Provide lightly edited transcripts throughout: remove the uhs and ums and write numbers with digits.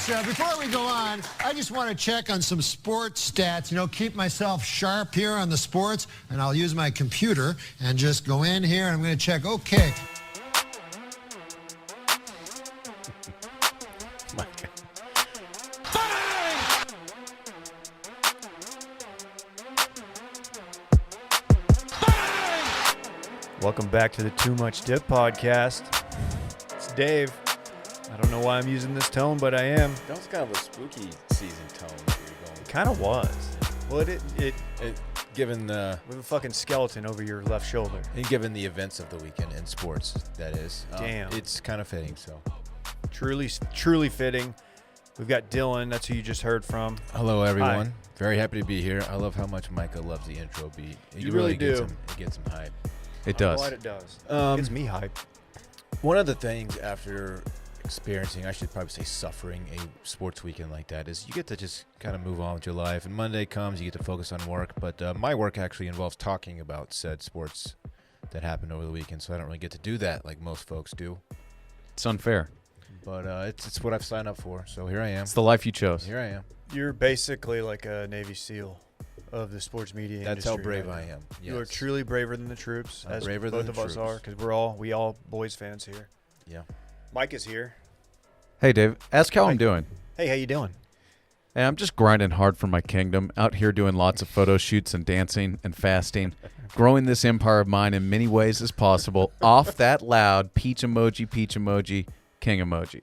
folks, before we go on, I just want to check on some sports stats, keep myself sharp here on the sports, and I'll use my computer and just go in here, and I'm going to check, okay. Welcome back to the Too Much Dip podcast. It's Dave. I don't know why I'm using this tone, but I am. That was kind of a spooky season tone that you're going. It kind of was. Well, it given the with a fucking skeleton over your left shoulder. and given the events of the weekend in sports, that is. Damn. It's kind of fitting. So, Truly fitting. We've got Dylan. That's who you just heard from. hello everyone. Hi. Very happy to be here. I love how much Micah loves the intro beat. You really gets do. It gets him hype. It does. Glad it does. Gets me hype. One of the things after experiencing, I should probably say suffering, a sports weekend like that is you get to just kind of move on with your life. And Monday comes, you get to focus on work. But my work actually involves talking about said sports that happened over the weekend, so I don't really get to do that like most folks do. It's unfair. But it's what I've signed up for, so here I am. It's the life you chose. Here I am. You're basically like a Navy SEAL of the sports media That's industry. how brave right I now. am. You are Yes. truly braver than the troops, I'm as braver both than of the us troops. are, because we all boys fans here. Yeah. Mike is here. Hey, Dave, ask how Hi. I'm doing. Hey, how you doing? Hey, I'm just grinding hard for my kingdom, out here doing lots of photo shoots and dancing and fasting, growing this empire of mine in many ways as possible, off that loud peach emoji, king emoji.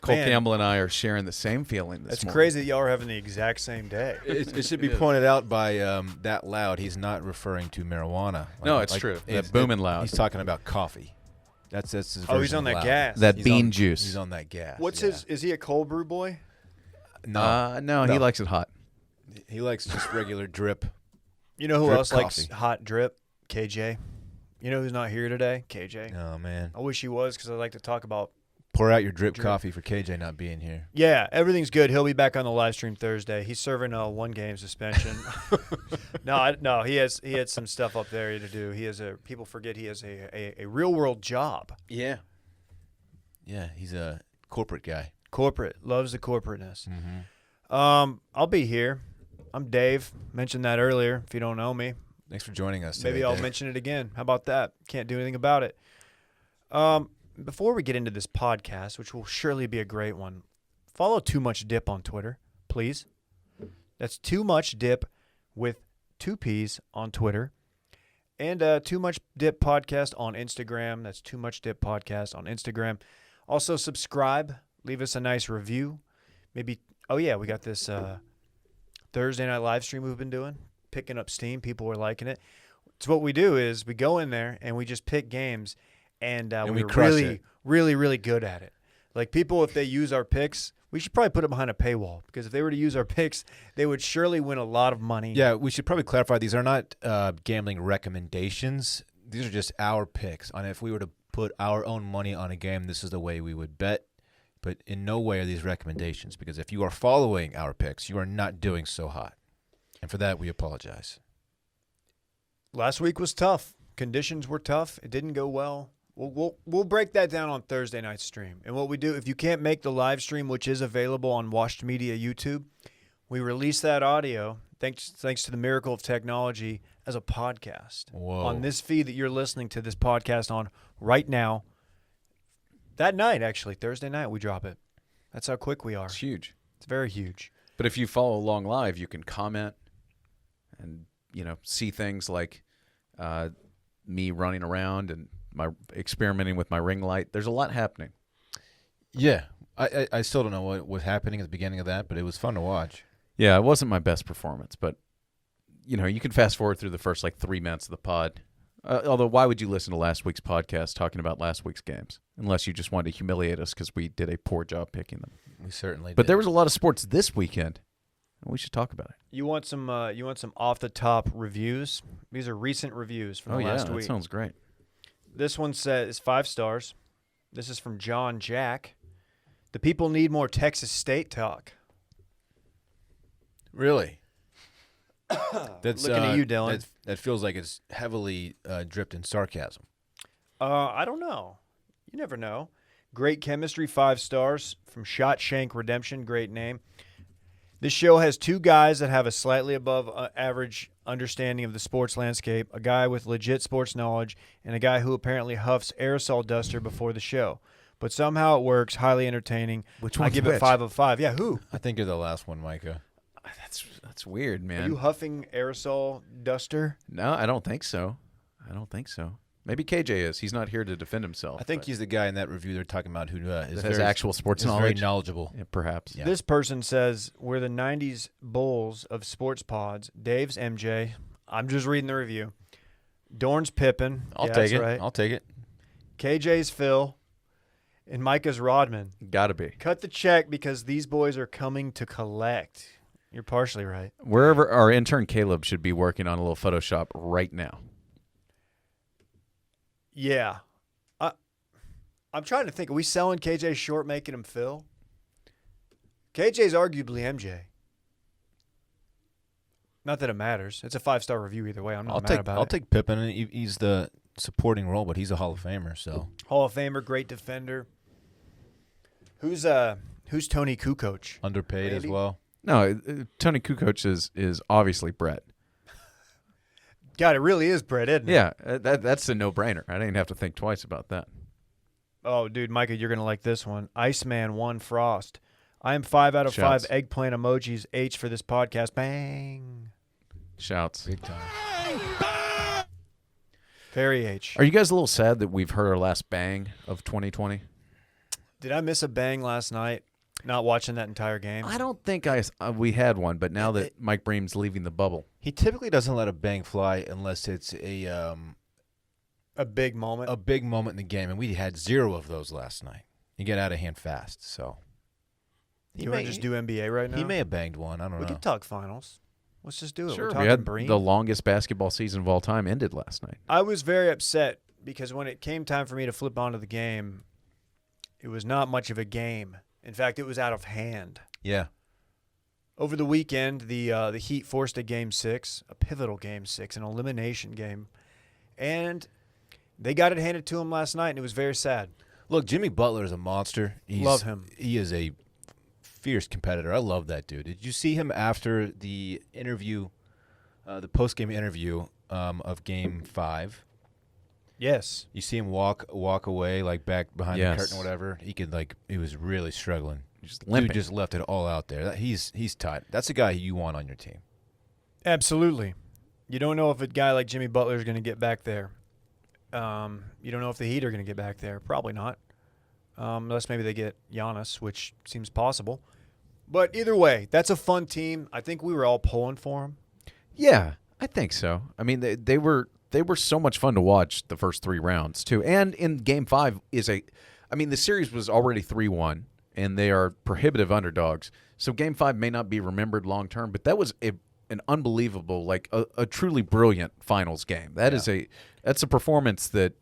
Cole Man. Campbell and I are sharing the same feeling this That's morning. crazy that y'all are having the exact same day. It should be pointed out by that loud. He's not referring to marijuana. No, it's true. That booming loud. He's talking about coffee. That's his version Oh, he's on of that loud. gas. That He's bean on- juice. He's on that gas. What's yeah. his? Is he a cold brew boy? No, No, he likes it hot. he likes just regular drip. You know who Drip else likes coffee. hot drip? KJ. You know who's not here today? KJ. Oh man, I wish he was, because I like to talk about. pour out your drip Drip. coffee for KJ not being here. Yeah, everything's good. He'll be back on the live stream Thursday. He's serving a 1-game suspension. No, he had some stuff up there to do. People forget he has a real world job. Yeah, he's a corporate guy. Corporate, loves the corporateness. Mm-hmm. I'll be here. I'm Dave. Mentioned that earlier. If you don't know me, Thanks for joining us. maybe today, I'll Dave. mention it again. How about that? Can't do anything about it. Before we get into this podcast, which will surely be a great one, follow Too Much Dip on Twitter, please. That's Too Much Dip with 2 P's on Twitter. And Too Much Dip Podcast on Instagram. That's Too Much Dip Podcast on Instagram. Also subscribe. Leave us a nice review. Maybe, we got this Thursday night live stream we've been doing. Picking up steam. People are liking it. So what we do is we go in there and we just pick games, and we we're crush really, it. really, really good at it. Like, people, if they use our picks, we should probably put it behind a paywall, because if they were to use our picks, they would surely win a lot of money. Yeah, we should probably clarify these are not gambling recommendations. These are just our picks on if we were to put our own money on a game, this is the way we would bet. But in no way are these recommendations, because if you are following our picks, you are not doing so hot. And for that, we apologize. Last week was tough. Conditions were tough. It didn't go well. We'll break that down on Thursday night's stream. And what we do, if you can't make the live stream, which is available on Washed Media YouTube, we release that audio, thanks to the miracle of technology, as a podcast. Whoa. On this feed that you're listening to this podcast on right now. That night, actually, Thursday night, we drop it. That's how quick we are. It's huge. It's very huge. But if you follow along live, you can comment and, see things like me running around and my experimenting with my ring light. There's a lot happening. Yeah, I still don't know what was happening at the beginning of that, but it was fun to watch. Yeah, it wasn't my best performance, but, you can fast forward through the first 3 minutes of the pod. Although, why would you listen to last week's podcast talking about last week's games? Unless you just wanted to humiliate us because we did a poor job picking them. We certainly But did. there was a lot of sports this weekend. We should talk about it. You want some off the top reviews? These are recent reviews from the last that week. sounds great. This one says 5 stars. This is from John Jack. The people need more Texas State talk. Really? That's Looking at you, Dylan. That feels like it's heavily dripped in sarcasm. I don't know. You never know. Great chemistry, 5 stars from Shot Shank Redemption. Great name. This show has 2 guys that have a slightly above average understanding of the sports landscape, a guy with legit sports knowledge, and a guy who apparently huffs aerosol duster before the show. But somehow it works, highly entertaining. Which I one's give it which? 5 of 5. Yeah, who? I think you're the last one, Micah. That's weird, Are man. you huffing aerosol duster? No, I don't think so. Maybe KJ is. He's not here to defend himself. I think but he's the guy in that review they're talking about who has very, actual sports is very knowledge. knowledgeable. Yeah, perhaps. Yeah. This person says, we're the 90s Bulls of sports pods. Dave's MJ. I'm just reading the review. Dorn's Pippen. I'll Yeah, take that's it. Right. I'll take it. KJ's Phil. And Micah's Rodman. Gotta be. Cut the check because these boys are coming to collect. You're partially right. Wherever our intern Caleb should be working on a little Photoshop right now. Yeah. I'm trying to think. Are we selling KJ short, making him Phil? KJ's arguably MJ. Not that it matters. It's a 5-star review either way. I'm not mad about it. I'll take Pippen. He's the supporting role, but he's a Hall of Famer. So Hall of Famer, great defender. Who's Tony Kukoc? underpaid Randy? as well. No, Tony Kukoc is obviously Brett. God, it really is Brett, isn't it? Yeah, that's a no-brainer. I didn't have to think twice about that. Oh, dude, Micah, you're going to like this one. Iceman 1 Frost. I am 5 out of Shouts. 5 eggplant emojis. H for this podcast. Bang. Shouts. Big time. Very H. Are you guys a little sad that we've heard our last bang of 2020? Did I miss a bang last night? Not watching that entire game? I don't think we had one, but now that Mike Bream's leaving the bubble. He typically doesn't let a bang fly unless it's a big moment. big moment in the game, and we had 0 of those last night. He got out of hand fast, so Do you want to just do NBA right now? He may have banged one. I don't We know. could talk finals. Let's just do it. Sure, We're we talking had Bream. the longest basketball season of all time ended last night. I was very upset because when it came time for me to flip onto the game, it was not much of a game. In fact, it was out of hand. Yeah. Over the weekend, the Heat forced a Game 6, a pivotal Game 6, an elimination game, and they got it handed to them last night, and it was very sad. Look, Jimmy Butler is a monster. Love him. He is a fierce competitor. I love that dude. Did you see him after the interview, the post-game interview of Game 5? Yes. You see him walk away, like back behind Yes. the curtain or whatever. He was really struggling. Just Dude limping. just left it all out there. He's tight. That's a guy you want on your team. Absolutely. You don't know if a guy like Jimmy Butler is going to get back there. You don't know if the Heat are going to get back there. Probably not. Unless maybe they get Giannis, which seems possible. But either way, that's a fun team. I think we were all pulling for them. Yeah, I think so. I mean, they were so much fun to watch the first 3 rounds too. And in Game 5 the series was already 3-1, and they are prohibitive underdogs. So Game 5 may not be remembered long term, but that was an unbelievable, like a truly brilliant finals game. That's a performance that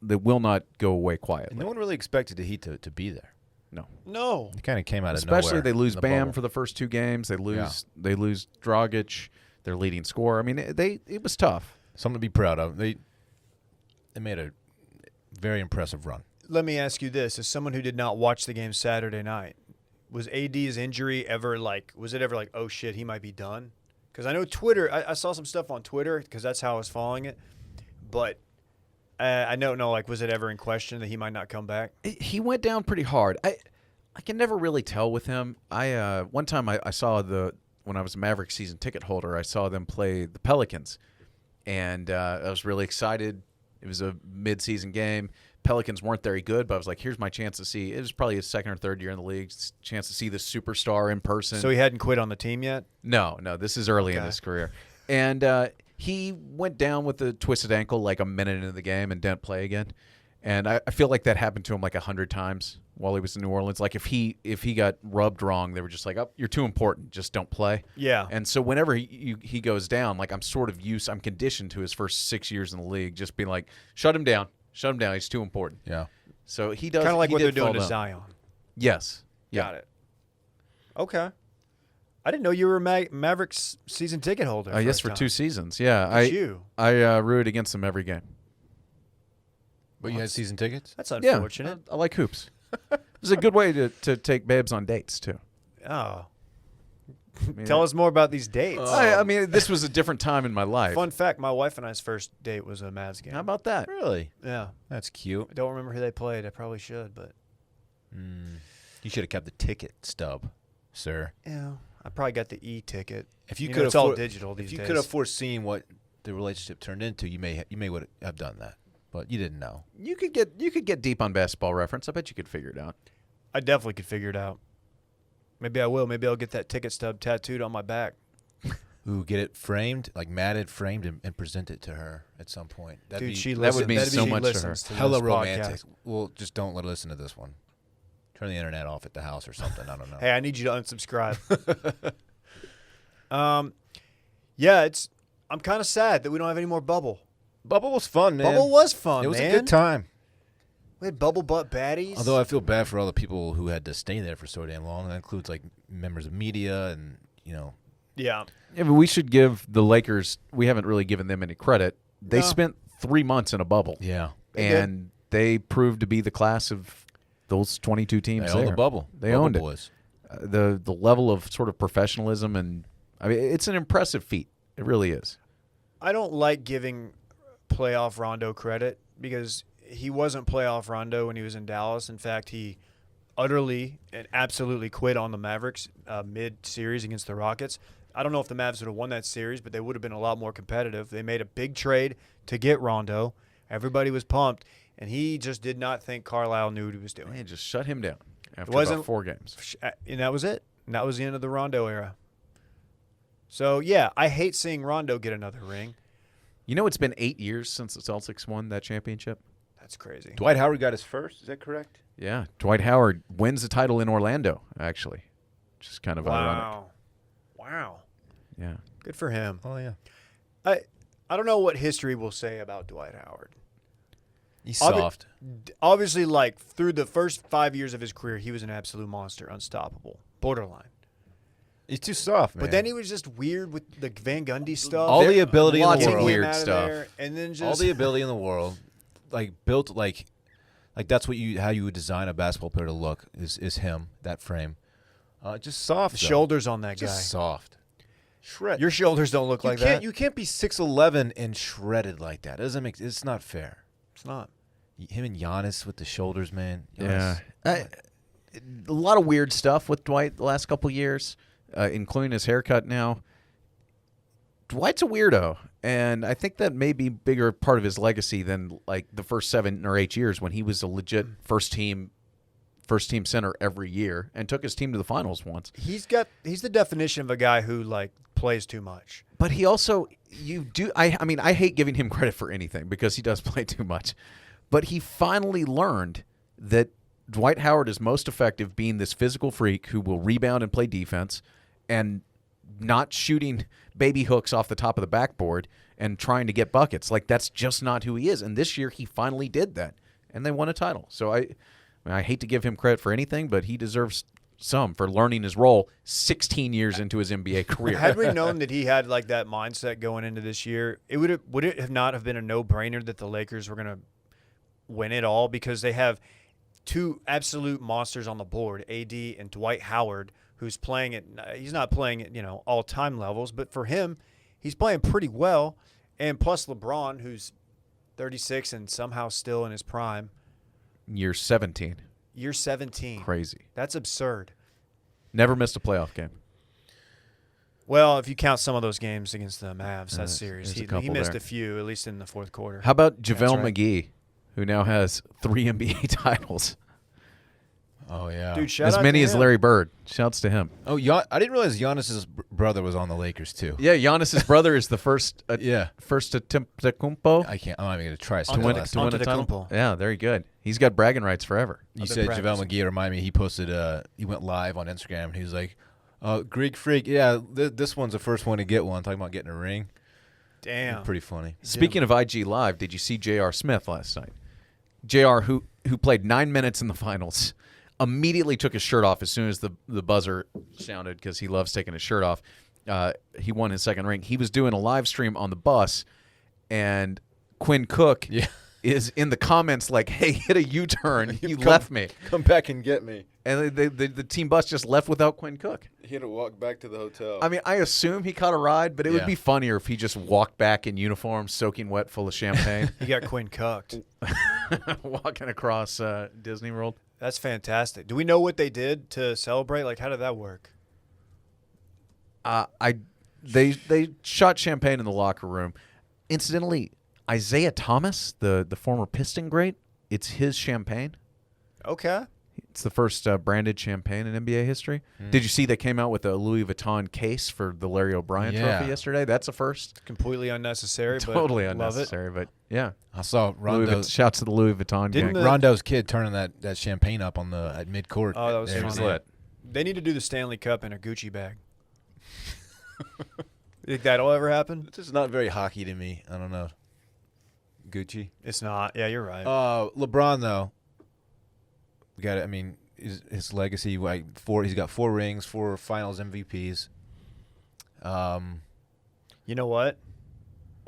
will not go away quietly. And no one really expected the Heat to be there. No. It kind of came out of Especially nowhere. they lose in the Bam bubble. for the first 2 games. They lose Dragic, their leading scorer. I mean, it was tough. Something to be proud of. They made a very impressive run. Let me ask you this. As someone who did not watch the game Saturday night, was AD's injury ever like, oh, shit, he might be done? Because I know Twitter, I saw some stuff on Twitter because that's how I was following it. But I don't know, like, was it ever in question that he might not come back? He went down pretty hard. I can never really tell with him. One time I saw when I was a Mavericks season ticket holder, I saw them play the Pelicans, and I was really excited. It was a mid-season game. Pelicans weren't very good, but I was like, here's my chance to see. It was probably his 2nd or 3rd year in the league. Chance to see the superstar in person. So he hadn't quit on the team yet? No, this is early in his career. And he went down with a twisted ankle like a minute into the game and didn't play again. And I feel like that happened to him like 100 times while he was in New Orleans. Like if he got rubbed wrong, they were just like, oh, you're too important. Just don't play. Yeah. And so whenever he goes down, like I'm conditioned to his first 6 years in the league, just being like, shut him down. Shut him down. He's too important. Yeah. So he does. Kind of like he what did they're doing fall to down. Zion. Yes. Yeah. Got it. Okay. I didn't know you were a Mavericks season ticket holder. Yes, for 2 seasons. Yeah. Look at you. I root against him every game. But you had season tickets? That's Yeah, unfortunate. I like hoops. It's a good way to take babes on dates too. Oh. I mean, Tell us more about these dates. I mean, this was a different time in my life. Fun fact, my wife and I's first date was a Mavs game. How about that? Really? Yeah. That's cute. I don't remember who they played. I probably should, but You should have kept the ticket stub, sir. yeah, I probably got the e-ticket. If you know, could it's all digital these if you days. could have foreseen what the relationship turned into, you may would have done that, but you didn't know. You could get deep on Basketball Reference. I bet you could figure it out. I definitely could figure it out. Maybe I will. Maybe I'll get that ticket stub tattooed on my back. Ooh, get it framed, like matted, framed, and present it to her at some point. That'd Dude, be she that would listens. mean that'd so be- much she to her. listens to hella this romantic. podcast. Well, just don't let her listen to this one. Turn the internet off at the house or something. I don't know. Hey, I need you to unsubscribe. Yeah, I'm kind of sad that we don't have any more Bubble. Bubble was fun, man. Bubble was fun, It was man. a good time. We had Bubble Butt Baddies. Although I feel bad for all the people who had to stay there for so damn long. That includes like members of media and yeah. Yeah, but we should give the Lakers. We haven't really given them any credit. They No. spent 3 months in a bubble, yeah. and they proved to be the class of those 22 teams. They owned there. the bubble. They Bubble owned it. boys. The level of sort of professionalism, and I mean, it's an impressive feat. It really is. I don't like giving playoff Rondo credit because he wasn't playoff Rondo when he was in Dallas. In fact, he utterly and absolutely quit on the Mavericks mid-series against the Rockets. I don't know if the Mavs would have won that series, but they would have been a lot more competitive. They made a big trade to get Rondo. Everybody was pumped, and he just did not think Carlisle knew what he was doing. Man, just shut him down after wasn't- about 4 games. And that was it. And that was the end of the Rondo era. So, yeah, I hate seeing Rondo get another ring. You know, it's been 8 years since the Celtics won that championship. That's crazy. Dwight Howard got his first. Is that correct? Yeah, Dwight Howard wins the title in Orlando, actually, which is kind of ironic. Wow. Yeah. Good for him. Oh yeah. I don't know what history will say about Dwight Howard. He's Obvi- soft. Obviously, like, through the first 5 years of his career, he was an absolute monster, unstoppable, borderline. He's too soft, man. But then he was just weird with the Van Gundy stuff. all the ability in lots the of world. weird Getting him out of stuff. there, and then just all the ability in the world, like built like that's what how you would design a basketball player to look is him, that frame. Just soft. the though. shoulders on that Just guy. soft. Shred. Your shoulders don't look like that. You can't be 6'11" and shredded like that. It doesn't make. It's not fair. It's not. Him and Giannis with the shoulders, man. Yeah. Giannis- A lot of weird stuff with Dwight the last couple years, including his haircut now. Dwight's a weirdo, and I think that may be a bigger part of his legacy than like the first 7 or 8 years when he was a legit first team center every year and took his team to the finals once. He's the definition of a guy who, like, plays too much. But he also, I mean, I hate giving him credit for anything because he does play too much. But he finally learned that Dwight Howard is most effective being this physical freak who will rebound and play defense and not shooting baby hooks off the top of the backboard and trying to get buckets. Like, that's just not who he is. And this year he finally did that, and they won a title. So I hate to give him credit for anything, but he deserves some for learning his role 16 years into his NBA career. Had we known that he had, like, that mindset going into this year, would it have not have been a no-brainer that the Lakers were going to win it all, because they have two absolute monsters on the board, AD and Dwight Howard, who's playing he's not playing at, all-time levels, but for him, he's playing pretty well. And plus LeBron, who's 36 and somehow still in his prime. Year 17. Year 17. Crazy. That's absurd. Never missed a playoff game. Well, if you count some of those games against the Mavs, that series, there's a he couple missed there. a few, at least in the fourth quarter. How about JaVale right. McGee, who now has 3 NBA titles? Oh yeah. Dude, shout As out many to as him. Larry Bird. Shouts to him. Oh, I didn't realize Giannis's brother was on the Lakers too. Yeah, Giannis's brother is the first Yeah. first Antetokounmpo I'm not even gonna try. to win a title. Antetokounmpo. Yeah, very good. He's got bragging rights forever. You I've been said practicing. JaVale McGee. Remind me, he posted. He went live on Instagram and he was like, "Greek freak, yeah, this one's the first one to get one." Talking about getting a ring. Damn. Pretty funny. Speaking of IG Live, did you see J.R. Smith last night? J.R., who played 9 minutes in the finals, immediately took his shirt off as soon as the buzzer sounded because he loves taking his shirt off. He won his second ring. He was doing a live stream on the bus, and Quinn Cook is in the comments like, "Hey, hit a U-turn. You left me." Come back and get me. And the team bus just left without Quinn Cook. He had to walk back to the hotel. I mean, I assume he caught a ride, but it would Yeah. be funnier if he just walked back in uniform, soaking wet, full of champagne, He got Quinn cooked. walking across Disney World. That's fantastic. Do we know what they did to celebrate? Like, how did that work? They shot champagne in the locker room. Incidentally, Isaiah Thomas, the former Piston great, it's his champagne. Okay. It's the first branded champagne in NBA history. Did you see they came out with a Louis Vuitton case for the Larry O'Brien Yeah. trophy yesterday? That's a first. Completely unnecessary, but Totally love unnecessary, but yeah. I saw Rondo's, Shouts to the Louis Vuitton Didn't gang. the- Rondo's kid turning that champagne up on at midcourt. Oh, that was There. funny. lit. They need to do the Stanley Cup in a Gucci bag. You think that'll ever happen? This is not very hockey to me. I don't know. Gucci. It's not. Yeah, you're right. LeBron though. We got. I mean, his legacy. Like he's got 4 rings, 4 Finals MVPs. You know what?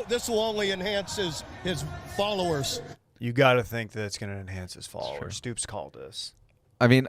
This will only enhance his followers. You got to think that it's going to enhance his followers. Stoops called this. I mean,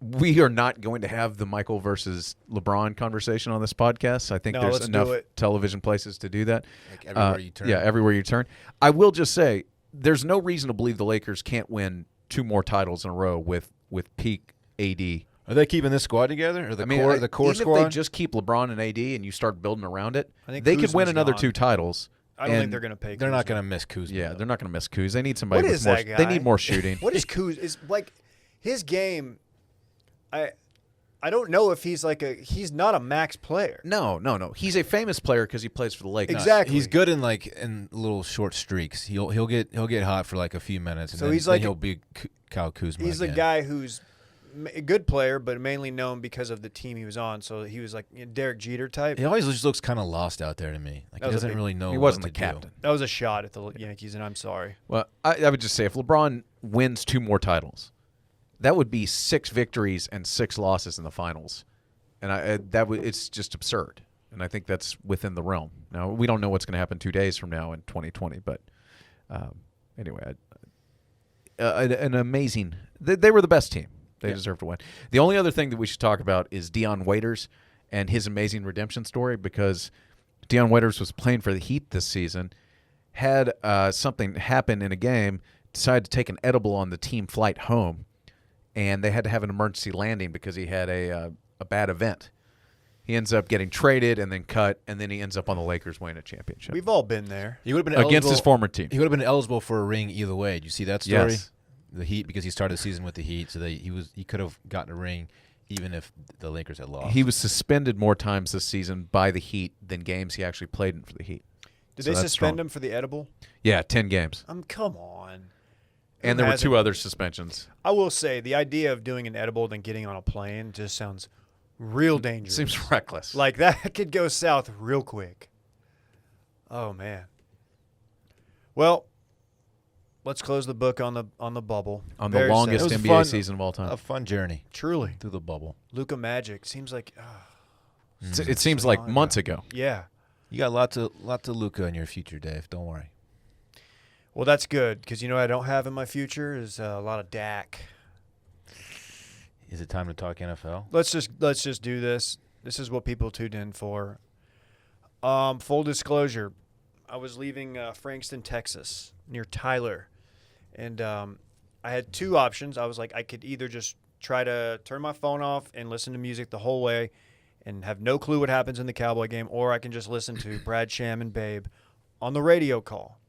we are not going to have the Michael versus LeBron conversation on this podcast. I think No, there's let's enough do it. television places to do that. Like everywhere you turn. Yeah, everywhere you turn. I will just say there's no reason to believe the Lakers can't win 2 more titles in a row with peak AD. Are they keeping this squad together, or the core even squad? if they just keep LeBron and AD and you start building around it, I think they could win Kuzma's another gone. 2 titles. I don't think and- they're going to pay. They're not Kuzma. going to miss Kuzma. Yeah, though. they're not going to miss Kuz. They need somebody What with is more. that guy? They need more shooting. What is Kuz? Is like his game. I don't know if he's he's not a max player. No. He's a famous player because he plays for the Lakers. Exactly. He's good in little short streaks. He'll get hot for like a few minutes. And So then, he's then like- he'll be Kyle Kuzma. He's the again. guy who's a good player, but mainly known because of the team he was on. So he was like Derek Jeter type. He always just looks kind of lost out there to me. Like That he was a doesn't big- really know. He wasn't what the to do. captain. That was a shot at the Yankees, and I'm sorry. Well, I would just say if LeBron wins 2 more titles, that would be 6 victories and 6 losses in the finals, and it's just absurd. And I think that's within the realm. Now we don't know what's going to happen 2 days from now in 2020, but anyway, an amazing. They were the best team. They deserve to win. The only other thing that we should talk about is Dion Waiters and his amazing redemption story, because Dion Waiters was playing for the Heat this season, had something happen in a game, decided to take an edible on the team flight home, and they had to have an emergency landing because he had a bad event. He ends up getting traded and then cut, and then he ends up on the Lakers winning a championship We've all been there. He would have been against eligible- his former team. He would have been eligible for a ring either way. Did you see that story? Yes. The Heat, because he started the season with the Heat, so he could have gotten a ring even if the Lakers had lost. He was suspended more times this season by the Heat than games he actually played in for the Heat. Did So they that's suspend strong. him for the edible? Yeah, 10 games. Come on. And Who there were hasn't? 2 other suspensions. I will say the idea of doing an edible then getting on a plane just sounds real dangerous. Seems reckless. like that could go south real quick. Oh man. Well, let's close the book on the bubble. on the Very longest sad. It was NBA fun. season of all time. a fun journey Truly, through the bubble. Luka Magic seems like It seems like months ago. yeah. You got lots of Luka in your future, Dave. Don't worry. Well, that's good because you know what I don't have in my future is a lot of Dak. Is it time to talk NFL? Let's just do this. This is what people tuned in for. Full disclosure, I was leaving Frankston, Texas, near Tyler, and I had 2 options. I was like, I could either just try to turn my phone off and listen to music the whole way and have no clue what happens in the Cowboy game, or I can just listen to Brad Sham and Babe on the radio call.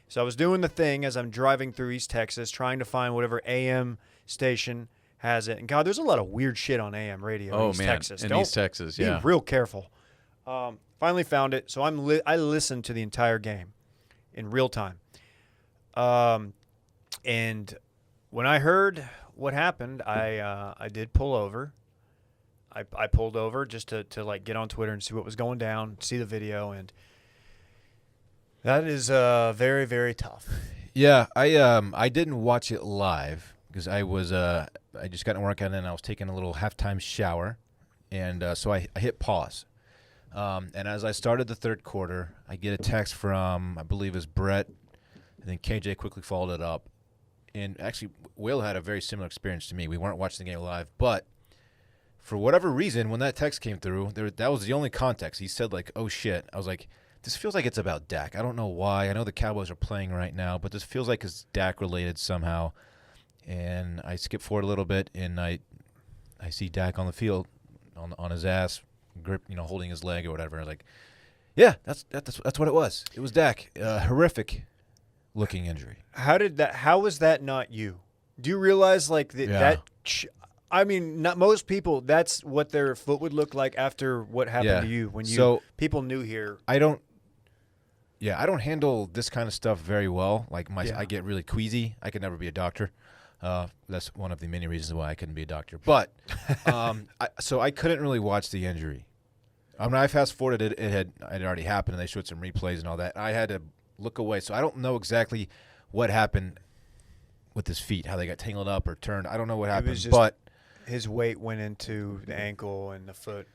So I was doing the thing as I'm driving through East Texas, trying to find whatever AM station has it. And God, there's a lot of weird shit on AM radio in East Texas. in Don't East Texas, yeah. be real careful. Finally found it, so I listened to the entire game in real time. And when I heard what happened, I did pull over. I pulled over just to like get on Twitter and see what was going down, see the video, and that is very, very tough. Yeah, I didn't watch it live because I just got to work on it and I was taking a little halftime shower, and so I hit pause. And as I started the third quarter, I get a text from, I believe it's Brett, and then KJ quickly followed it up. And actually, Will had a very similar experience to me. We weren't watching the game live, but for whatever reason, when that text came through, that was the only context. He said, like, oh, shit. I was like, this feels like it's about Dak. I don't know why. I know the Cowboys are playing right now, but this feels like it's Dak-related somehow. And I skip forward a little bit, and I see Dak on the field, on his ass, grip, holding his leg or whatever. I was like, yeah, that's what it was. It was Dak. Horrific looking injury. How was that not you? Do you realize not most people, that's what their foot would look like after what happened to you when people knew here. I don't handle this kind of stuff very well. Like I get really queasy. I could never be a doctor. That's one of the many reasons why I couldn't be a doctor. But so I couldn't really watch the injury. I mean, I fast forwarded it. It had already happened, and they showed some replays and all that. I had to look away, so I don't know exactly what happened with his feet, how they got tangled up or turned. I don't know what happened, but his weight went into the ankle and the foot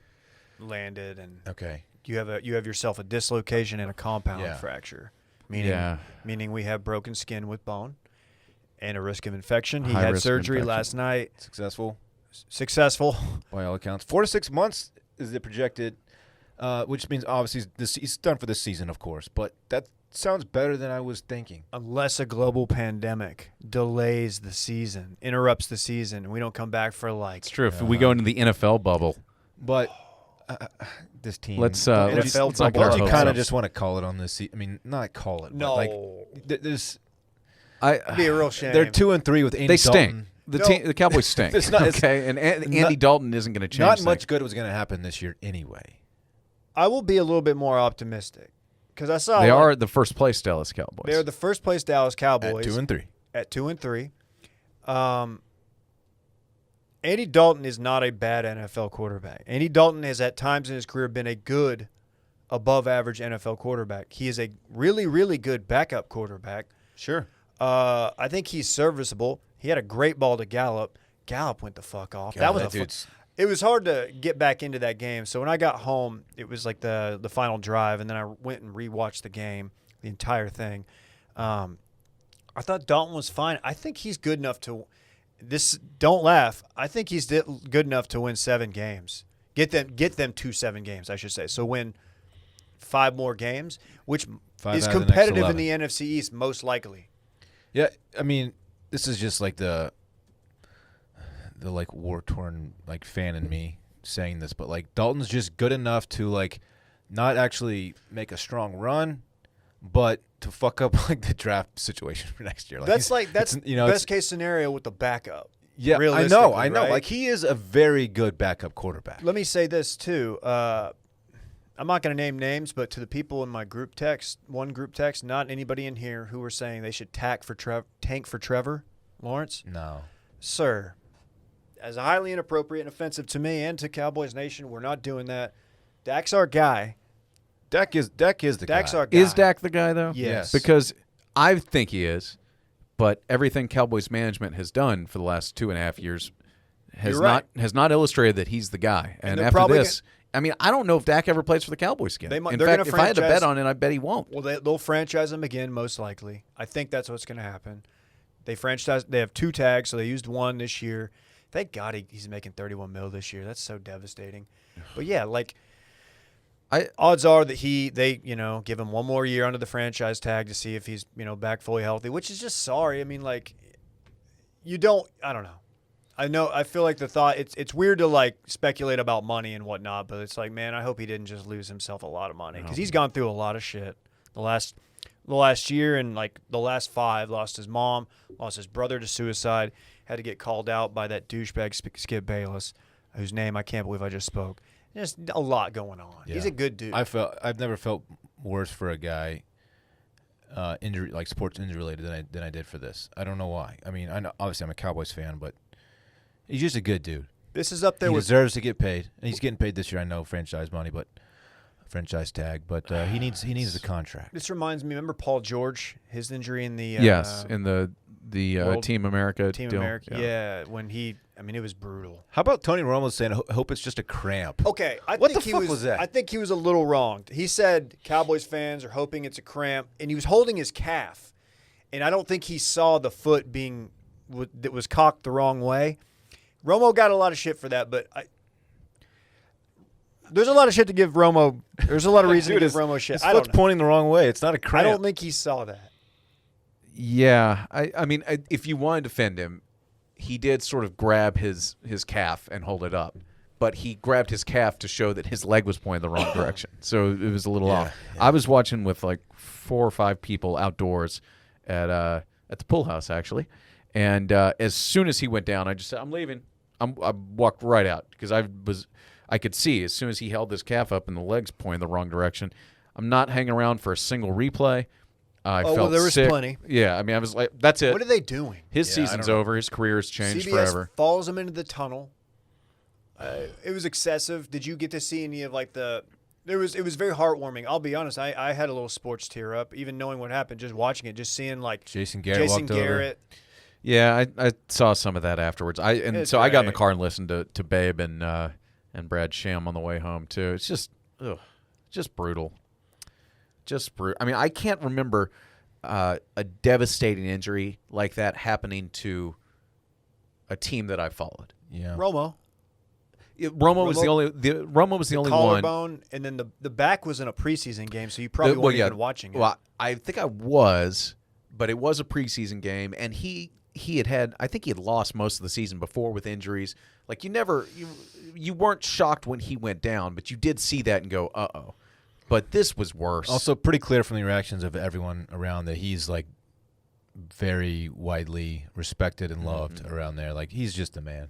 landed, and okay, you have yourself a dislocation and a compound fracture, meaning we have broken skin with bone and a risk of infection. He had surgery last night. Successful by all accounts. 4 to 6 months is the projected, which means obviously he's done for this season, of course. But that sounds better than I was thinking. Unless a global pandemic delays the season, interrupts the season, and we don't come back for It's true. If we go into the NFL bubble. But this team. Let's don't you kind of up. Just want to call it on this season? I mean, not call it. No. But there's. It'd be a real shame. They're 2-3 with Andy They stink. Dalton. The Cowboys stink. And Andy Dalton isn't going to change. Not much good was going to happen this year anyway. I will be a little bit more optimistic because I saw they are the first place Dallas Cowboys. They're the first place Dallas Cowboys at 2-3. Andy Dalton is not a bad NFL quarterback. Andy Dalton has at times in his career been a good, above-average NFL quarterback. He is a really, really good backup quarterback. Sure. I think he's serviceable. He had a great ball to Gallup. Gallup went the fuck off. It was hard to get back into that game. So when I got home, it was like the final drive, and then I went and rewatched the game, the entire thing. I thought Dalton was fine. I think he's good enough to don't laugh. I think he's good enough to win 7 games. Get them to 7 games, I should say. So win 5 more games, which is competitive in the NFC East most likely. Yeah, I mean, this is just like the like war-torn like fan in me saying this, but like Dalton's just good enough to like not actually make a strong run, but to fuck up like the draft situation for next year. That's best case scenario with the backup. Yeah, I know. Right? Like he is a very good backup quarterback. Let me say this too. I'm not going to name names, but to the people in my group text, not anybody in here who were saying they should tank for Trevor Lawrence. No, sir. As highly inappropriate and offensive to me and to Cowboys Nation, we're not doing that. Dak's our guy. Dak is the guy. Dak's our guy. Is Dak the guy though? Yes. Because I think he is, but everything Cowboys management has done for the last 2.5 years has not illustrated that he's the guy. And after this. I mean, I don't know if Dak ever plays for the Cowboys again. In fact, if I had to bet on it, I bet he won't. Well, they'll franchise him again, most likely. I think that's what's going to happen. They have 2 tags, so they used 1 this year. Thank God he's making $31 million this year. That's so devastating. But yeah, odds are that they give him 1 more year under the franchise tag to see if he's back fully healthy. Which is just sorry. I mean, I don't know. I feel like the thought it's weird to speculate about money and whatnot, but it's like, man, I hope he didn't just lose himself a lot of money because he's gone through a lot of shit the last year and the last 5. Lost his mom, lost his brother to suicide, had to get called out by that douchebag Skip Bayless, whose name I can't believe I just spoke. There's a lot going on. Yeah. He's a good dude. I've never felt worse for a guy. Injury sports injury related than I did for this. I don't know why. I mean, I know obviously I'm a Cowboys fan, but he's just a good dude. This is up there. He deserves to get paid, and he's getting paid this year. I know franchise money, but franchise tag. But he needs the contract. This reminds me. Remember Paul George, his injury in the in the Team America Team deal. America. Yeah, when it was brutal. How about Tony Romo saying, "I hope it's just a cramp"? Okay, what the fuck was that? I think he was a little wrong. He said Cowboys fans are hoping it's a cramp, and he was holding his calf. and I don't think he saw the foot that was cocked the wrong way. Romo got a lot of shit for that, but there's a lot of shit to give Romo. There's a lot of reason to give Romo shit. His I foot's don't know. pointing the wrong way. It's not a I cramp. don't think he saw that. Yeah, I mean, if you want to defend him, he did sort of grab his calf and hold it up, but he grabbed his calf to show that his leg was pointing the wrong direction. So it was a little off. Yeah. I was watching with like 4 or 5 people outdoors at the pool house actually, and as soon as he went down, I just said, "I'm leaving." I walked right out because I could see as soon as he held his calf up and the legs pointing the wrong direction. I'm not hanging around for a single replay. I felt there was sick. plenty. Yeah, I mean, I was like, "That's it. What are they doing? His Yeah, I season's don't know. over. His career's changed CBS forever." follows him into the tunnel. It was excessive. Did you get to see any of like the? It was very heartwarming. I'll be honest. I had a little sports tear up, even knowing what happened, just watching it, just seeing like Jason Garrett walked over. Yeah, I saw some of that afterwards. It's So I got in the great. car and listened to Babe and Brad Sham on the way home too. It's just brutal. Just brutal. I mean, I can't remember a devastating injury like that happening to a team that I followed. Yeah. Romo. Romo was the only one. Collarbone, and then the back was in a preseason game, so you probably weren't even watching it. Well, I think I was, but it was a preseason game, and he had I think he had lost most of the season before with injuries. Like you weren't shocked when he went down, but you did see that and go, uh-oh. But this was worse. Also, pretty clear from the reactions of everyone around that he's like very widely respected and loved around there. Like he's just a man.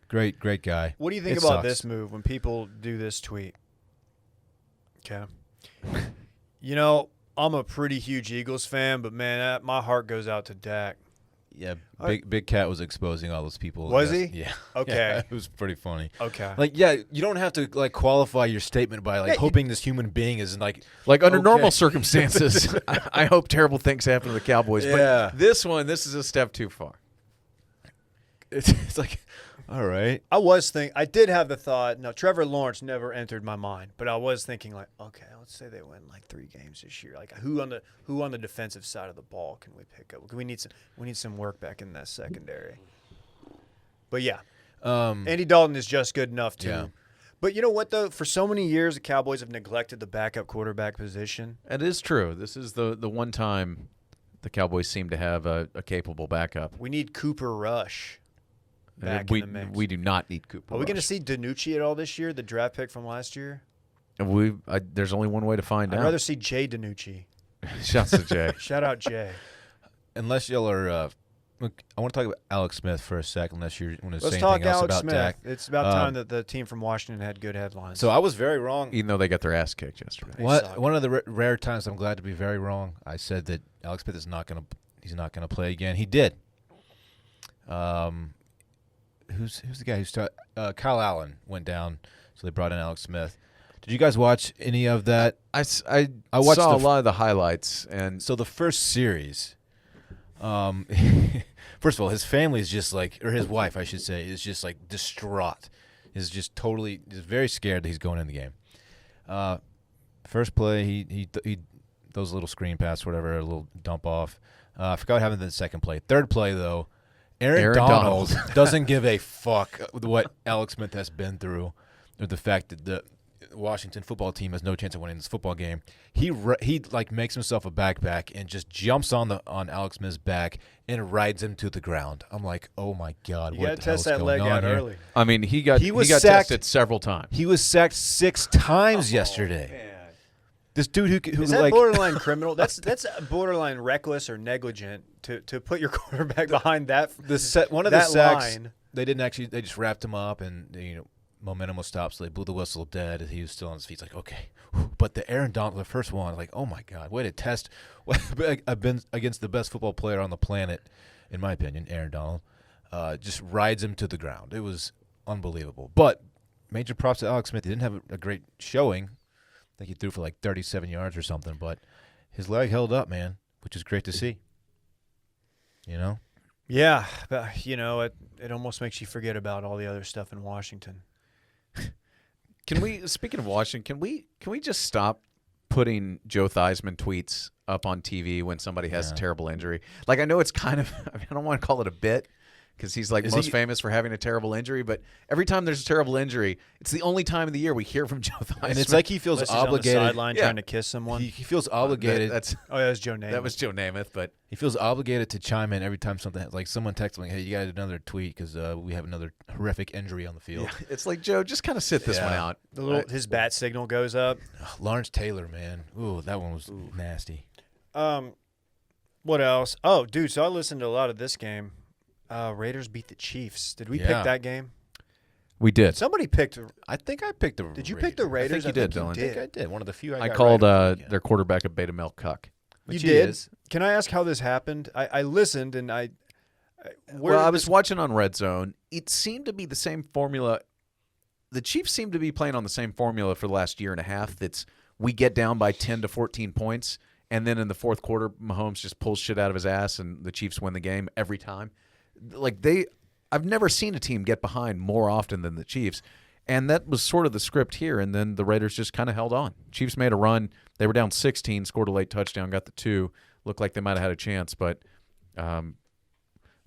Great guy. What do you think It about sucks. this move when people do this tweet? Okay. You know, I'm a pretty huge Eagles fan, but man, my heart goes out to Dak. Yeah, Big Cat was exposing all those people. Was he? Yeah. Okay. Yeah, it was pretty funny. Okay. Like, yeah, you don't have to like qualify your statement by like hoping this human being is like under okay. normal circumstances, I hope terrible things happen to the Cowboys. Yeah. But this is a step too far. It's like, all right. I did have the thought. No, Trevor Lawrence never entered my mind, but I was thinking like, okay, let's say they win like 3 games this year. Like who on the defensive side of the ball can we pick up? We need some work back in that secondary. But yeah, Andy Dalton is just good enough too. Yeah. But you know what though? For so many years, the Cowboys have neglected the backup quarterback position. It is true. This is the one time the Cowboys seem to have a capable backup. We need Cooper Rush back in the mix. We do not need Cooper. Are we going to Rush. see DiNucci at all this year? The draft pick from last year. There's only one way to find I'd out. rather see Jay DiNucci. Shouts to Jay. Shout out Jay. Unless y'all are, look, I want to talk about Alex Smith for a second. Unless you want to say Let's anything talk else Alex about Smith. Dak. It's about time that the team from Washington had good headlines. So I was very wrong. Even though they got their ass kicked yesterday. suck. One of the rare times I'm glad to be very wrong. I said that Alex Smith is not going to. He's not going to play again. He did. Who's the guy who started? Kyle Allen went down, so they brought in Alex Smith. Did you guys watch any of that? I watched saw a the lot of the highlights, and So the first series, first of all, his family is just like, or his wife, I should say, is just like distraught. Is very scared that he's going in the game. First play, he those little screen pass, whatever, a little dump off. I forgot what happened in the second play. Third play though, Aaron Donald doesn't give a fuck what Alex Smith has been through, or the fact that the Washington football team has no chance of winning this football game. He like makes himself a backpack and just jumps on Alex Smith's back and rides him to the ground. I'm like, oh my god, you what got the to test hell's that going leg on out here? early. I mean, he got sacked tested several times. He was sacked 6 times yesterday. This dude who Is that like borderline criminal? That's borderline reckless or negligent to put your quarterback behind that. one of the that sacks. line. They didn't actually. They just wrapped him up and momentum was stopped, so they blew the whistle dead. He was still on his feet. It's like, okay. But the Aaron Donald, the first one, like, oh my God, way to test. I've been against the best football player on the planet, in my opinion, Aaron Donald. Just rides him to the ground. It was unbelievable. But major props to Alex Smith. He didn't have a great showing. I think he threw for like 37 yards or something, but his leg held up, man, which is great to see. Yeah, but it almost makes you forget about all the other stuff in Washington. Can we? Speaking of Washington, can we just stop putting Joe Theismann tweets up on TV when somebody has a terrible injury. Like, I know it's kind of, I don't want to call it a bit because he's like most famous for having a terrible injury, but every time there's a terrible injury, it's the only time of the year we hear from Joe Theismann. And it's like he feels obligated. On the sideline trying to kiss someone. He feels obligated. That's that was Joe Namath. That was Joe Namath, but he feels obligated to chime in every time something, like someone texts him, like, hey, you got another tweet because we have another horrific injury on the field. yeah, it's like, Joe, just kind of sit this one out. His bat signal goes up. Lawrence Taylor, man. Ooh, that one was nasty. What else? Oh, dude, so I listened to a lot of this game. Raiders beat the Chiefs. Did we pick that game? We did. Somebody picked. I think I picked the Did you pick the Raiders? I think you did, Dylan. I think I did. One of the few I got called right their quarterback a beta male cuck. You did? Can I ask how this happened? I listened and I was watching on Red Zone. It seemed to be the same formula. The Chiefs seem to be playing on the same formula for the last year and a half. That's we get down by 10 to 14 points, and then in the fourth quarter, Mahomes just pulls shit out of his ass, and the Chiefs win the game every time. I've never seen a team get behind more often than the Chiefs, and that was sort of the script here, and then the Raiders just kind of held on. Chiefs made a run. They were down 16, scored a late touchdown, got the 2. Looked like they might have had a chance, but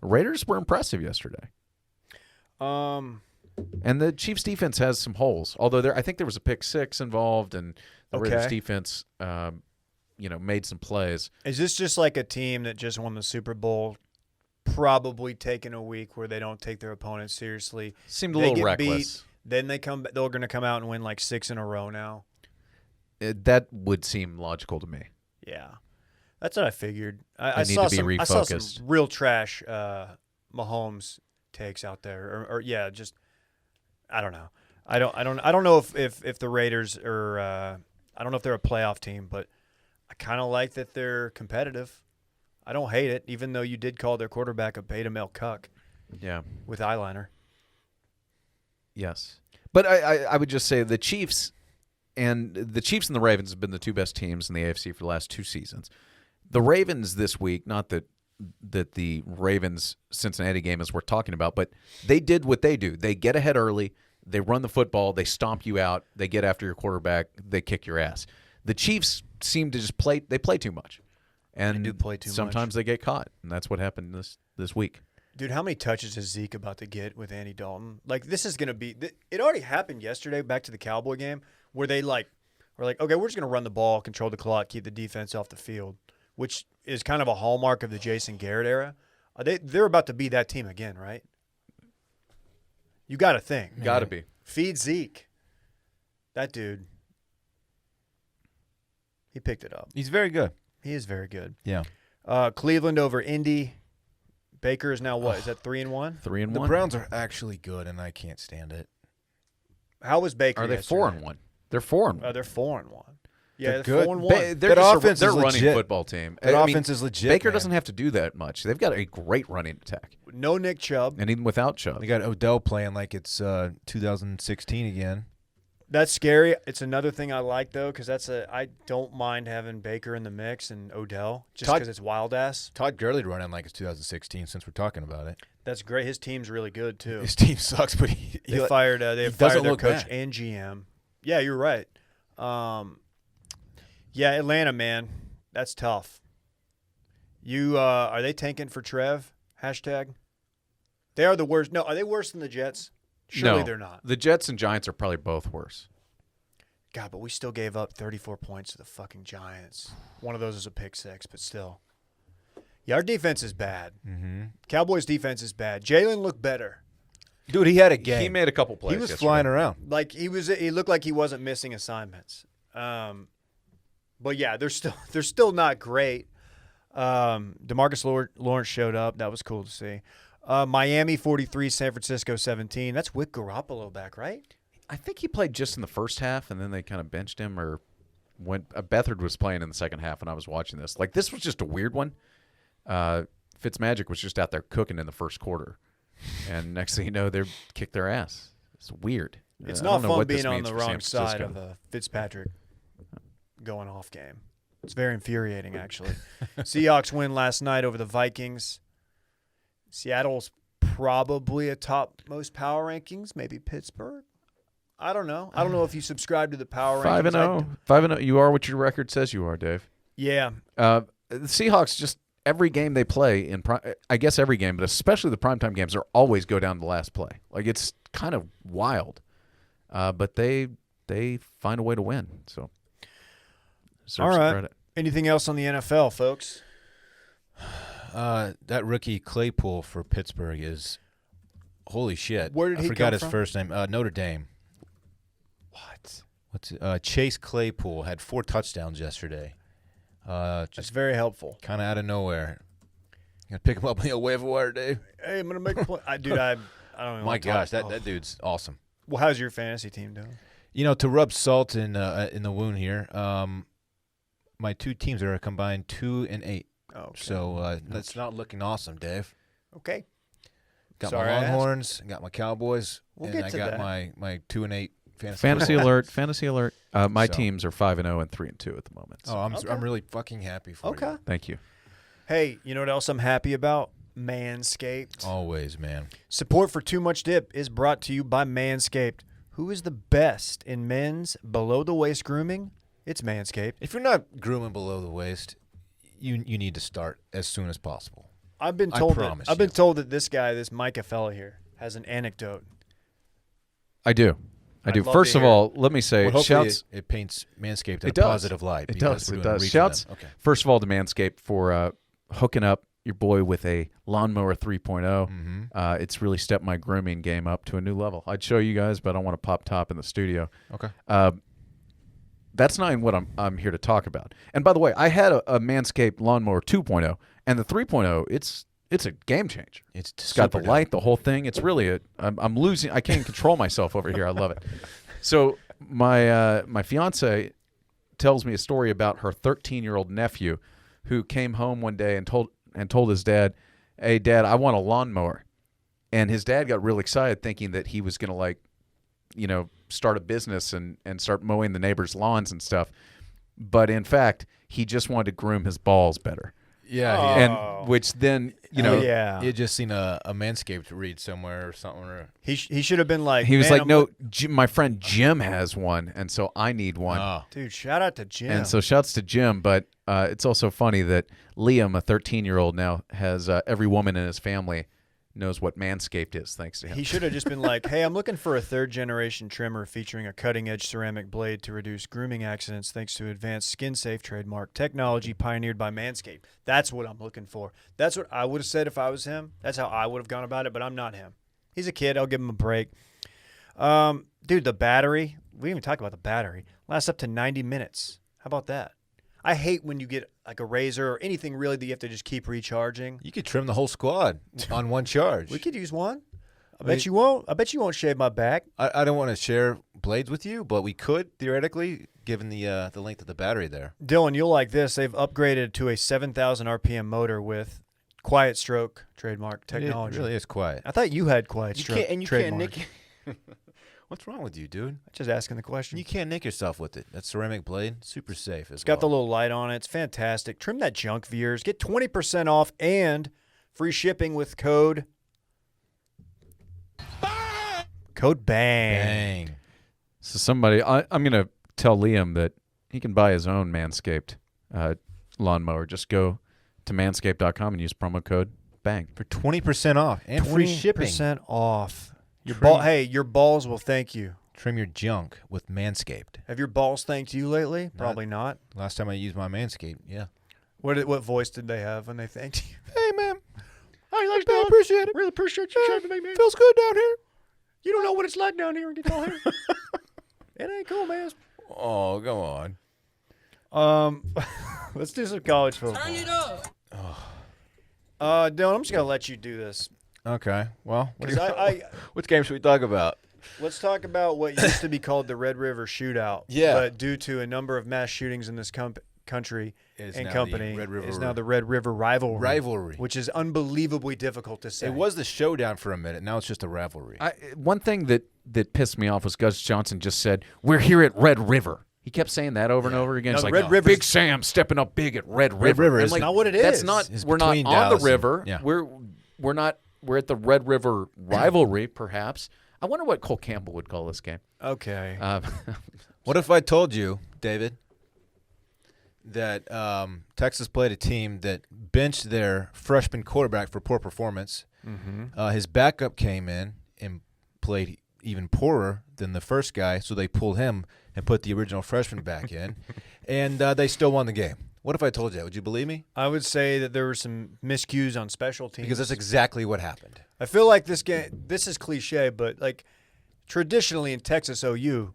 Raiders were impressive yesterday. And the Chiefs' defense has some holes, although I think there was a pick 6 involved, and the Raiders' defense made some plays. Is this just like a team that just won the Super Bowl, probably taking a week where they don't take their opponents seriously? Seemed a little reckless. Then they're going to come out and win like 6 in a row now. That would seem logical to me. Yeah. That's what I figured. I saw some real trash Mahomes takes out there, or just I don't know. I don't know if the Raiders are. I don't know if they're a playoff team, but I kind of like that they're competitive. I don't hate it, even though you did call their quarterback a beta male cuck. Yeah, with eyeliner. Yes, but I would just say the Chiefs and the Ravens have been the two best teams in the AFC for the last 2 seasons. The Ravens this week, not that the Ravens-Cincinnati game is worth talking about, but they did what they do. They get ahead early, they run the football, they stomp you out, they get after your quarterback, they kick your ass. The Chiefs seem to just play too much. And they do play too much. Sometimes they get caught, and that's what happened this week. Dude, how many touches is Zeke about to get with Andy Dalton? Like, this is going to be – it already happened yesterday back to the Cowboy game where they, were like, okay, we're just going to run the ball, control the clock, keep the defense off the field, which is kind of a hallmark of the Jason Garrett era. They're about to be that team again, right? You got to think. Got to be. Feed Zeke. That dude, he picked it up. He's very good. He is very good. Yeah. Cleveland over Indy. Baker is now what? Is that 3-1? 3-1. The Browns are actually good, and I can't stand it. How was Baker? Are they yesterday? 4-1? They're 4-1. They're 4-1. Yeah, They're they're good. 4-1. They're running football team. That offense is legit. Baker man. doesn't have to do that much. They've got a great running attack. No Nick Chubb. And even without Chubb. They got Odell playing like it's 2016 again. That's scary. It's another thing I like, though, because I don't mind having Baker in the mix and Odell just because it's wild ass. Todd Gurley running like it's 2016 since we're talking about it. That's great. His team's really good, too. His team sucks, but they fired their coach bad. and GM. Yeah, you're right. Yeah, Atlanta, man. That's tough. Are they tanking for Trev? Hashtag. They are the worst. No, are they worse than the Jets? Surely they're not. The Jets and Giants are probably both worse. God, but we still gave up 34 points to the fucking Giants. One of those is a pick 6, but still. Yeah, our defense is bad. Mm-hmm. Cowboys' defense is bad. Jalen looked better. Dude, he had a game. He made a couple plays. He was yesterday. flying around. Like he looked like he wasn't missing assignments. But yeah, they're still not great. DeMarcus Lawrence showed up. That was cool to see. Miami 43, San Francisco 17. That's with Garoppolo back, right? I think he played just in the first half, and then they kind of benched him or went. Beathard was playing in the second half, and I was watching this. Like, this was just a weird one. Fitzmagic was just out there cooking in the first quarter, and next thing you know, they kicked their ass. It's weird. It's I not don't know fun what this being on means the for San wrong side Francisco. of a Fitzpatrick going off game. It's very infuriating, actually. Seahawks win last night over the Vikings. Seattle's probably a top most power rankings, maybe Pittsburgh. I don't know. I don't know if you subscribe to the power 5-0. 5-0. You are what your record says you are, Dave. Yeah. The Seahawks just every game they play in I guess every game, but especially the primetime games, are always go down to the last play. Like it's kind of wild, but they find a way to win. So, all right. Credit. Anything else on the NFL, folks? That rookie Claypool for Pittsburgh is holy shit. Where did he I forgot come his from? first name. Notre Dame. What? What's it? Chase Claypool had 4 touchdowns yesterday. That's Just very helpful. kind of out of nowhere. You gonna pick him up on the waiver wire, Dave? Hey, I'm gonna make a play. I don't even. My wanna gosh, talk. that dude's awesome. Well, how's your fantasy team doing? You know, to rub salt in the wound here, my 2 teams are a combined 2-8. Oh, okay. So that's not looking awesome, Dave. Okay. Got Sorry I my asked. Longhorns, got my Cowboys, We'll and get I to got that. my 2-8 Fantasy alert! Fantasy alert! My So- teams are 5-0 and 3-2 at the moment. So. Oh, Okay. I'm really fucking happy for Okay. you. Thank you. Hey, you know what else I'm happy about? Manscaped. Always, man. Support for Too Much Dip is brought to you by Manscaped. Who is the best in men's below-the-waist grooming? It's Manscaped. If you're not grooming below the waist, you need to start as soon as possible. I've been I told promise I've been you. told that this guy, this Micah fella here, has an anecdote. I do. I'd love First to of hear all, let me say Well, hopefully shouts. it paints Manscaped in It a does. positive light. It because does. we're It doing a does. reach for Shouts. them. Okay. First of all, to Manscaped for hooking up your boy with a lawnmower 3.0. Mm-hmm. It's really stepped my grooming game up to a new level. I'd show you guys, but I don't want to pop top in the studio. Okay. That's not even what I'm here to talk about. And by the way, I had a Manscaped lawnmower 2.0, and the 3.0. It's a game changer. It's Got the super light, the whole thing. It's really I'm losing. I can't control myself over here. I love it. So my fiance tells me a story about her 13-year-old nephew who came home one day and told his dad, "Hey, Dad, I want a lawnmower." And his dad got real excited, thinking that he was going to start a business and start mowing the neighbors' lawns and stuff. But in fact, he just wanted to groom his balls better. Yeah. Oh. And which then, yeah. You had just seen a Manscaped read somewhere or something. Or, He should have been like, he was "Man, like, I'm "No, Jim, my friend Jim has one, and so I need one." oh. dude, shout out to Jim. And so shouts to Jim, but it's also funny that Liam, a 13-year-old now, has every woman in his family knows what Manscaped is, thanks to him. he should have just been like, "Hey, I'm looking for a 3rd-generation trimmer featuring a cutting-edge ceramic blade to reduce grooming accidents thanks to advanced skin-safe trademark technology pioneered by Manscaped." That's what I'm looking for. That's what I would have said if I was him. That's how I would have gone about it, but I'm not him. He's a kid. I'll give him a break. Dude, the battery. We didn't even talk about the battery. Lasts up to 90 minutes. How about that? I hate when you get like a razor or anything really that you have to just keep recharging. You could trim the whole squad on one charge. We could use one. I bet you won't. I bet you won't shave my back. I don't want to share blades with you, but we could theoretically, given the length of the battery there. Dylan, you'll like this. They've upgraded to a 7,000 RPM motor with quiet stroke trademark technology. It really is quiet. I thought you had quiet stroke trademark. Can't nick. What's wrong with you, dude? Just asking the question. You can't nick yourself with it. That ceramic blade, super safe. It's got the little light on it. It's fantastic. Trim that junk veers. Get 20% off and free shipping with code BANG. bang. So somebody, I'm going to tell Liam that he can buy his own Manscaped lawnmower. Just go to manscaped.com and use promo code BANG. For 20% off and free shipping. 20% off. Trim- Hey, your balls will thank you. Trim your junk with Manscaped. Have your balls thanked you lately? Probably not. Last time I used my Manscaped, yeah. What voice did they have when they thanked you? Hey, man. How you like I appreciate it. Really appreciate you shaving me, man. Feels good down here. You don't know what it's like down here and get all hair. It ain't cool, man. Oh, come on. Let's do some college football. Turn it up. Dylan, I'm just gonna let you do this. Okay. Well, What which game should we talk about? let's talk about what used to be called the Red River Shootout. Yeah. But due to a number of mass shootings in this country Is and now company, the Red River is now the Red River rivalry. rivalry. Which is unbelievably difficult to say. It was the showdown for a minute. Now it's just a rivalry. One thing that pissed me off was Gus Johnson just said, "We're here at Red River." He kept saying that over and over again. No, It's the like, Red River's- Big Sam stepping up big at Red River. River I'm is like, not what it That's is. not. It's We're not between on the Dallas and- river. yeah. We're not. We're at the Red River rivalry, perhaps. I wonder what Cole Campbell would call this game. Okay. What if I told you, David, that Texas played a team that benched their freshman quarterback for poor performance? Mm-hmm. His backup came in and played even poorer than the first guy, so they pulled him and put the original freshman back in, and they still won the game. What if I told you that? Would you believe me? I would say that there were some miscues on special teams. Because that's exactly what happened. I feel like this game, this is cliche, but like traditionally in Texas OU,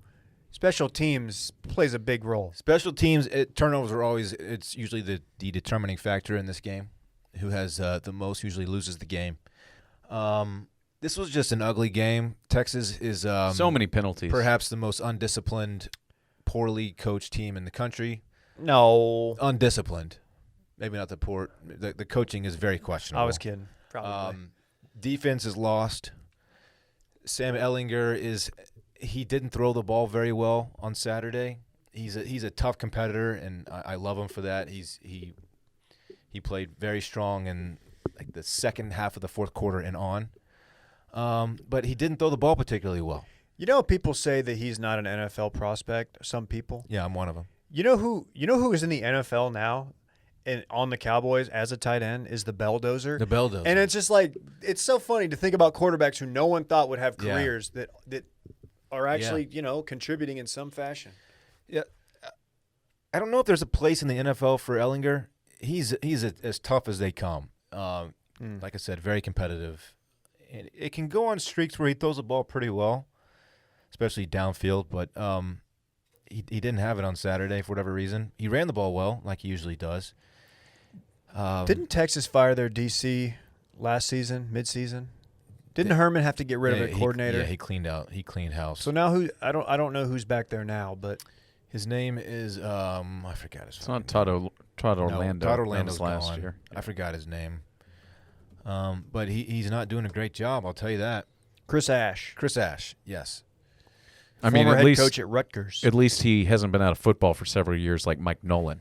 special teams plays a big role. Special teams, turnovers are always, it's usually the determining factor in this game. Who has the most usually loses the game. This was just an ugly game. Texas is so many penalties. Perhaps the most undisciplined, poorly coached team in the country. No. Undisciplined. Maybe not the poor. The coaching is very questionable. I was kidding. Probably. Defense is lost. Sam Ehlinger he didn't throw the ball very well on Saturday. He's a tough competitor, and I love him for that. He played very strong in like the second half of the fourth quarter and on. But he didn't throw the ball particularly well. You know, people say that he's not an NFL prospect. Some people. Yeah, I'm one of them. You know who is in the NFL now, and on the Cowboys as a tight end is the Belldozer. The Belldozer. And it's just like it's so funny to think about quarterbacks who no one thought would have careers that are actually contributing in some fashion. Yeah, I don't know if there's a place in the NFL for Ehlinger. He's as tough as they come. Like I said, very competitive. And it can go on streaks where he throws the ball pretty well, especially downfield. But he didn't have it on Saturday for whatever reason. He ran the ball well, like he usually does. Didn't Texas fire their DC last season, midseason? Didn't Herman have to get rid of a coordinator? He cleaned out. He cleaned house. So now I don't know who's back there now, but his name is I forgot his. It's not Todd Orlando. Todd Orlando's last gone. year. I forgot his name. But he's not doing a great job. I'll tell you that. Chris Ash, Yes. I mean, former at head least coach at Rutgers. At least he hasn't been out of football for several years, like Mike Nolan.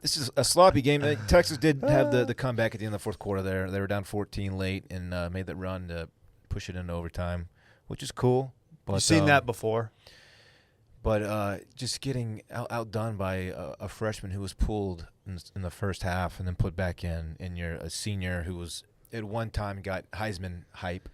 This is a sloppy game. Texas did have the comeback at the end of the fourth quarter there. They were down 14 late and made that run to push it into overtime, which is cool. But, You've seen that before. But just getting outdone by a freshman who was pulled in the first half and then put back in, and you're a senior who was at one time got Heisman hype.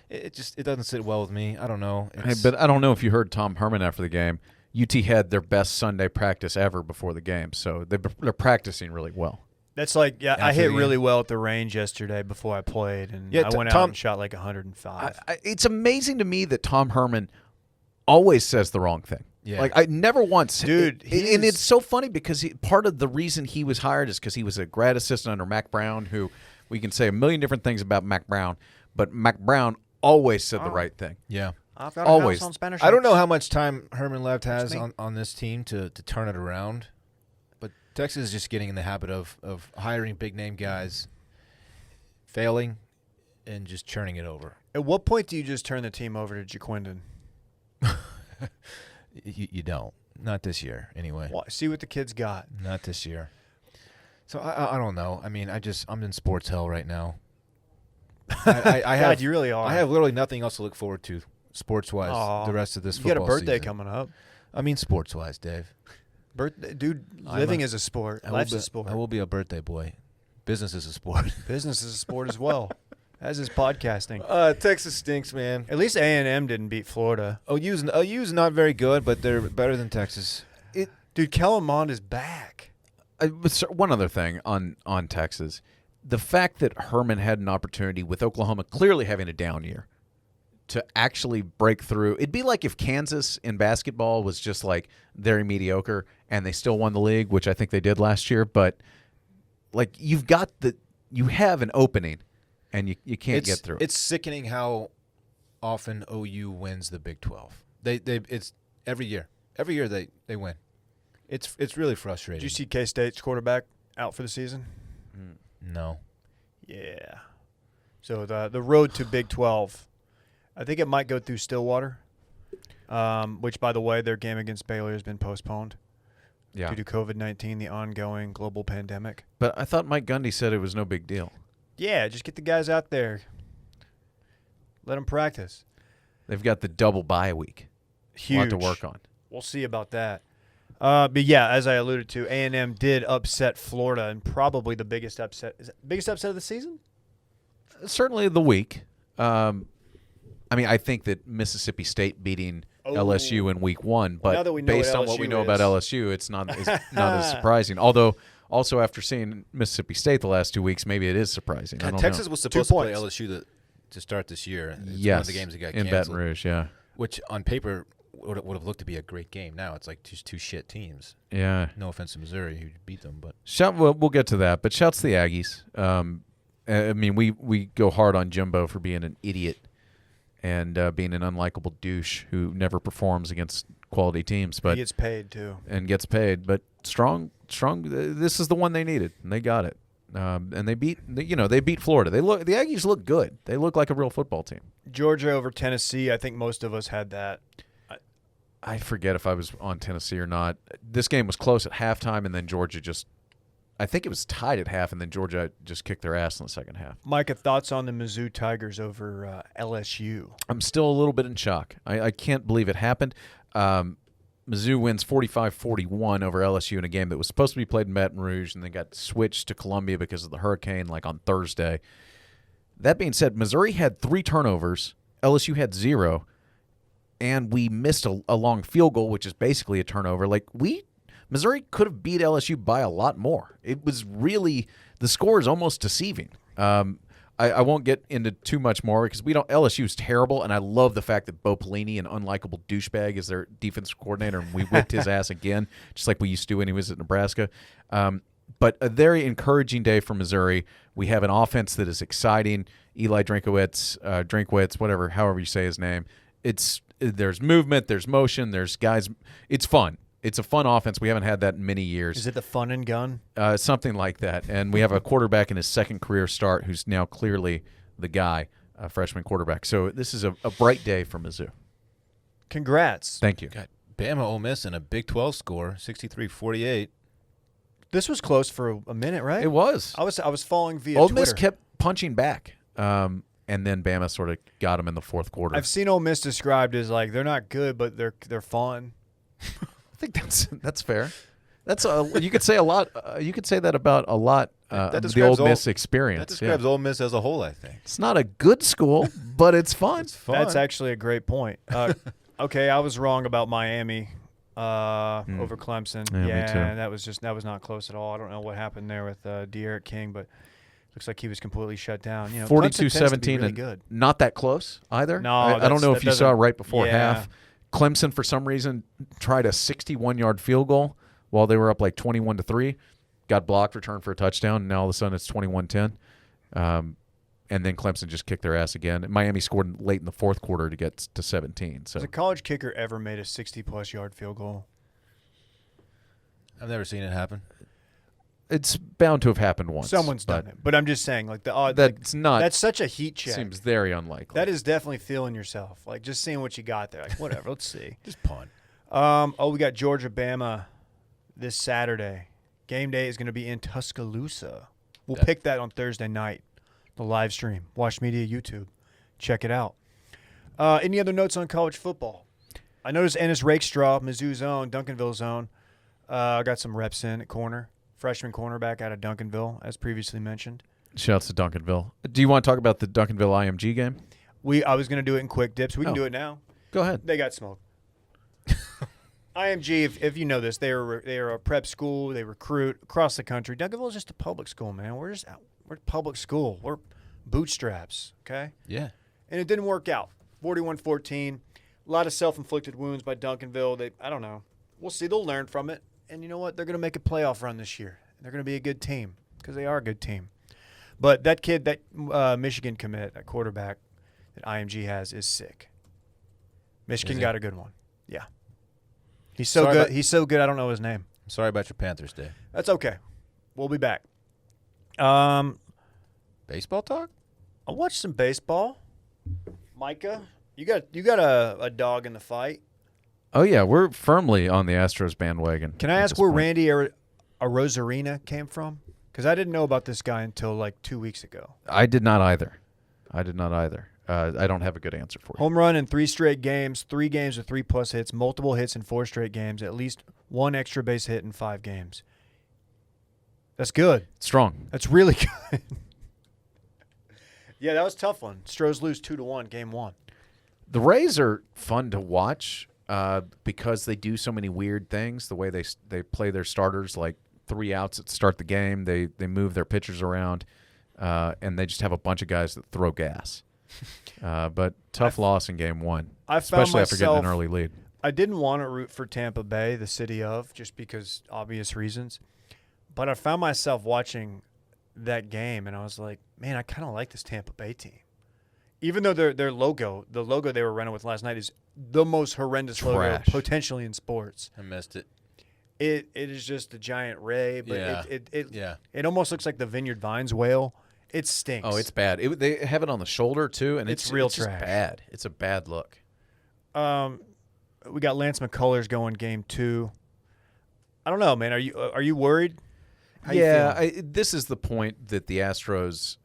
It doesn't sit well with me. I don't know. But I don't know if you heard Tom Herman after the game. UT had their best Sunday practice ever before the game, so they're practicing really well. That's like, I After hit the game. really well at the range yesterday before I played, and Yeah, I went out and shot like 105. It's amazing to me that Tom Herman always says the wrong thing. Yeah. Like I never once, Dude, and it's so funny because part of the reason he was hired is because he was a grad assistant under Mac Brown, who we can say a million different things about Mac Brown, but Mac Brown always said the right thing. Yeah. I've got always. a house on Spanish. I don't know how much time Herman Left has me. on this team to turn it around, but Texas is just getting in the habit of hiring big-name guys, failing, and just churning it over. At what point do you just turn the team over to Jaquindon? You don't. Not this year, anyway. See what the kid's got. Not this year. So I don't know. I mean, I'm in sports hell right now. I have. God, you really are. I have literally nothing else to look forward to sports-wise Aw. the rest of this You football got a birthday season. coming up. I mean, sports-wise, Dave. Birthday, dude. Living is a sport. Life's a sport. I will be a birthday boy. Business is a sport. Business is a sport as well, as is podcasting. Texas stinks, man. At least A&M didn't beat Florida. OU's not very good, but they're better than Texas. Dude, Kellen Mond is back. One other thing on Texas. The fact that Herman had an opportunity with Oklahoma clearly having a down year to actually break through. It'd be like if Kansas in basketball was just like very mediocre and they still won the league, which I think they did last year. But like you have an opening and you can't get through. It's sickening how often OU wins the Big 12. It's every year. Every year they win. It's really frustrating. Did you see K-State's quarterback out for the season? No. Yeah. So the road to Big 12, I think it might go through Stillwater, which, by the way, their game against Baylor has been postponed due to COVID-19, the ongoing global pandemic. But I thought Mike Gundy said it was no big deal. Yeah, just get the guys out there. Let them practice. They've got the double bye week. Huge. A lot to work on. We'll see about that. But yeah, as I alluded to, A&M did upset Florida, and probably the biggest upset. Is it the biggest upset of the season? Certainly the week. I mean, I think that Mississippi State beating LSU in week 1, but now that we know based what on what we LSU know about is. LSU, it's not as surprising. Although, also after seeing Mississippi State the last 2 weeks, maybe it is surprising. I don't Texas know. was supposed to play points. LSU to start this year. It's Yes, one of the games that got in canceled, Baton Rouge, yeah. which on paper would have looked to be a great game. Now it's like just two shit teams. Yeah. No offense to Missouri, who beat them, but We'll get to that, but shouts to the Aggies. I mean, we go hard on Jimbo for being an idiot and being an unlikable douche who never performs against quality teams, but He gets paid too. and gets paid. But strong. This is the one they needed, and they got it. And they beat Florida. The Aggies look good. They look like a real football team. Georgia over Tennessee. I think most of us had that. I forget if I was on Tennessee or not. This game was close at halftime, and then Georgia I think it was tied at half, and then Georgia just kicked their ass in the second half. Micah, thoughts on the Mizzou Tigers over LSU? I'm still a little bit in shock. I can't believe it happened. Mizzou wins 45-41 over LSU in a game that was supposed to be played in Baton Rouge and then got switched to Columbia because of the hurricane like on Thursday. That being said, Missouri had 3 turnovers. LSU had 0. And we missed a long field goal, which is basically a turnover. Missouri could have beat LSU by a lot more. It was really – the score is almost deceiving. I won't get into too much more because LSU is terrible, and I love the fact that Bo Pelini, an unlikable douchebag, is their defensive coordinator, and we whipped his ass again, just like we used to when he was at Nebraska. But a very encouraging day for Missouri. We have an offense that is exciting. Eli Drinkwitz, whatever, however you say his name. There's movement, there's motion, there's guys. It's fun. It's a fun offense. We haven't had that in many years. Is it the fun and gun? Something like that. And we have a quarterback in his second career start who's now clearly the guy, a freshman quarterback. So this is a bright day for Mizzou. Congrats. Thank you. got Bama Ole Miss in a Big 12 score, 63-48. This was close for a minute, right? It was. I was following via Ole Twitter. Miss kept punching back. And then Bama sort of got him in the fourth quarter. I've seen Ole Miss described as like they're not good, but they're fun. I think that's fair. That's you could say a lot. You could say that about a lot of the Ole Miss experience. That describes Ole Miss as a whole, I think. It's not a good school, but it's fun. It's fun. That's actually a great point. Okay, I was wrong about Miami over Clemson. Yeah, me too. That was not close at all. I don't know what happened there with De'Aaron King, but looks like he was completely shut down. 42-17 really and good. not that close either. No, I don't know if you saw right before yeah. half. Clemson, for some reason, tried a 61-yard field goal while they were up like 21-3. Got blocked, returned for a touchdown, and now all of a sudden it's 21-10. And then Clemson just kicked their ass again. Miami scored late in the fourth quarter to get to 17. So Has a college kicker ever made a 60-plus yard field goal? I've never seen it happen. it's bound to have happened once. Someone's done it. But I'm just saying, like, the odd. That's not. That's such a heat check. Seems very unlikely. That is definitely feeling yourself. Like, just seeing what you got there. Like, whatever. Let's see. Just punt. We got Georgia Bama this Saturday. Game day is going to be in Tuscaloosa. We'll pick that on Thursday night. The live stream. Watch Media YouTube. Check it out. Any other notes on college football? I noticed Ennis Rakestraw, Mizzou's own, Duncanville's own, got some reps in at corner. Freshman cornerback out of Duncanville, as previously mentioned. Shouts to Duncanville. Do you want to talk about the Duncanville IMG game? I was going to do it in quick dips. We can do it now. Go ahead. They got smoked. IMG, if you know this, they are a prep school. They recruit across the country. Duncanville is just a public school, man. We're public school. We're bootstraps, okay? Yeah. And it didn't work out. 41-14. A lot of self-inflicted wounds by Duncanville. I don't know. We'll see. They'll learn from it. And you know what? They're going to make a playoff run this year. They're going to be a good team because they are a good team. But that kid, that Michigan commit, that quarterback that IMG has is sick. Michigan got a good one. Yeah. He's so good. He's so good I don't know his name. I'm sorry about your Panthers day. That's okay. We'll be back. Baseball talk? I watched some baseball. Micah, you got a dog in the fight. Oh, yeah. We're firmly on the Astros bandwagon. Can I ask where Randy Arozarena came from? Because I didn't know about this guy until like 2 weeks ago. I did not either. I don't have a good answer for you. Home run in 3 straight games, 3 games with 3+ hits, multiple hits in 4 straight games, at least 1 extra base hit in 5 games. That's good. Strong. That's really good. Yeah, that was a tough one. Stros lose 2-1, game 1. The Rays are fun to watch because they do so many weird things. The way they play their starters, like 3 outs at the start of the game. They move their pitchers around, and they just have a bunch of guys that throw gas. But tough loss in game 1, especially after getting an early lead. I didn't want to root for Tampa Bay, the city of, just because obvious reasons. But I found myself watching that game, and I was like, man, I kind of like this Tampa Bay team. Even though their logo, the logo they were running with last night is the most horrendous logo potentially in sports. I missed it. It is just a giant ray, but yeah. it almost looks like the Vineyard Vines whale. It stinks. Oh, it's bad. They have it on the shoulder too, and It's it's real just trash. bad. It's a bad look. We got Lance McCullers going game 2. I don't know, man. Are you worried? How you feeling? This is the point that the Astros,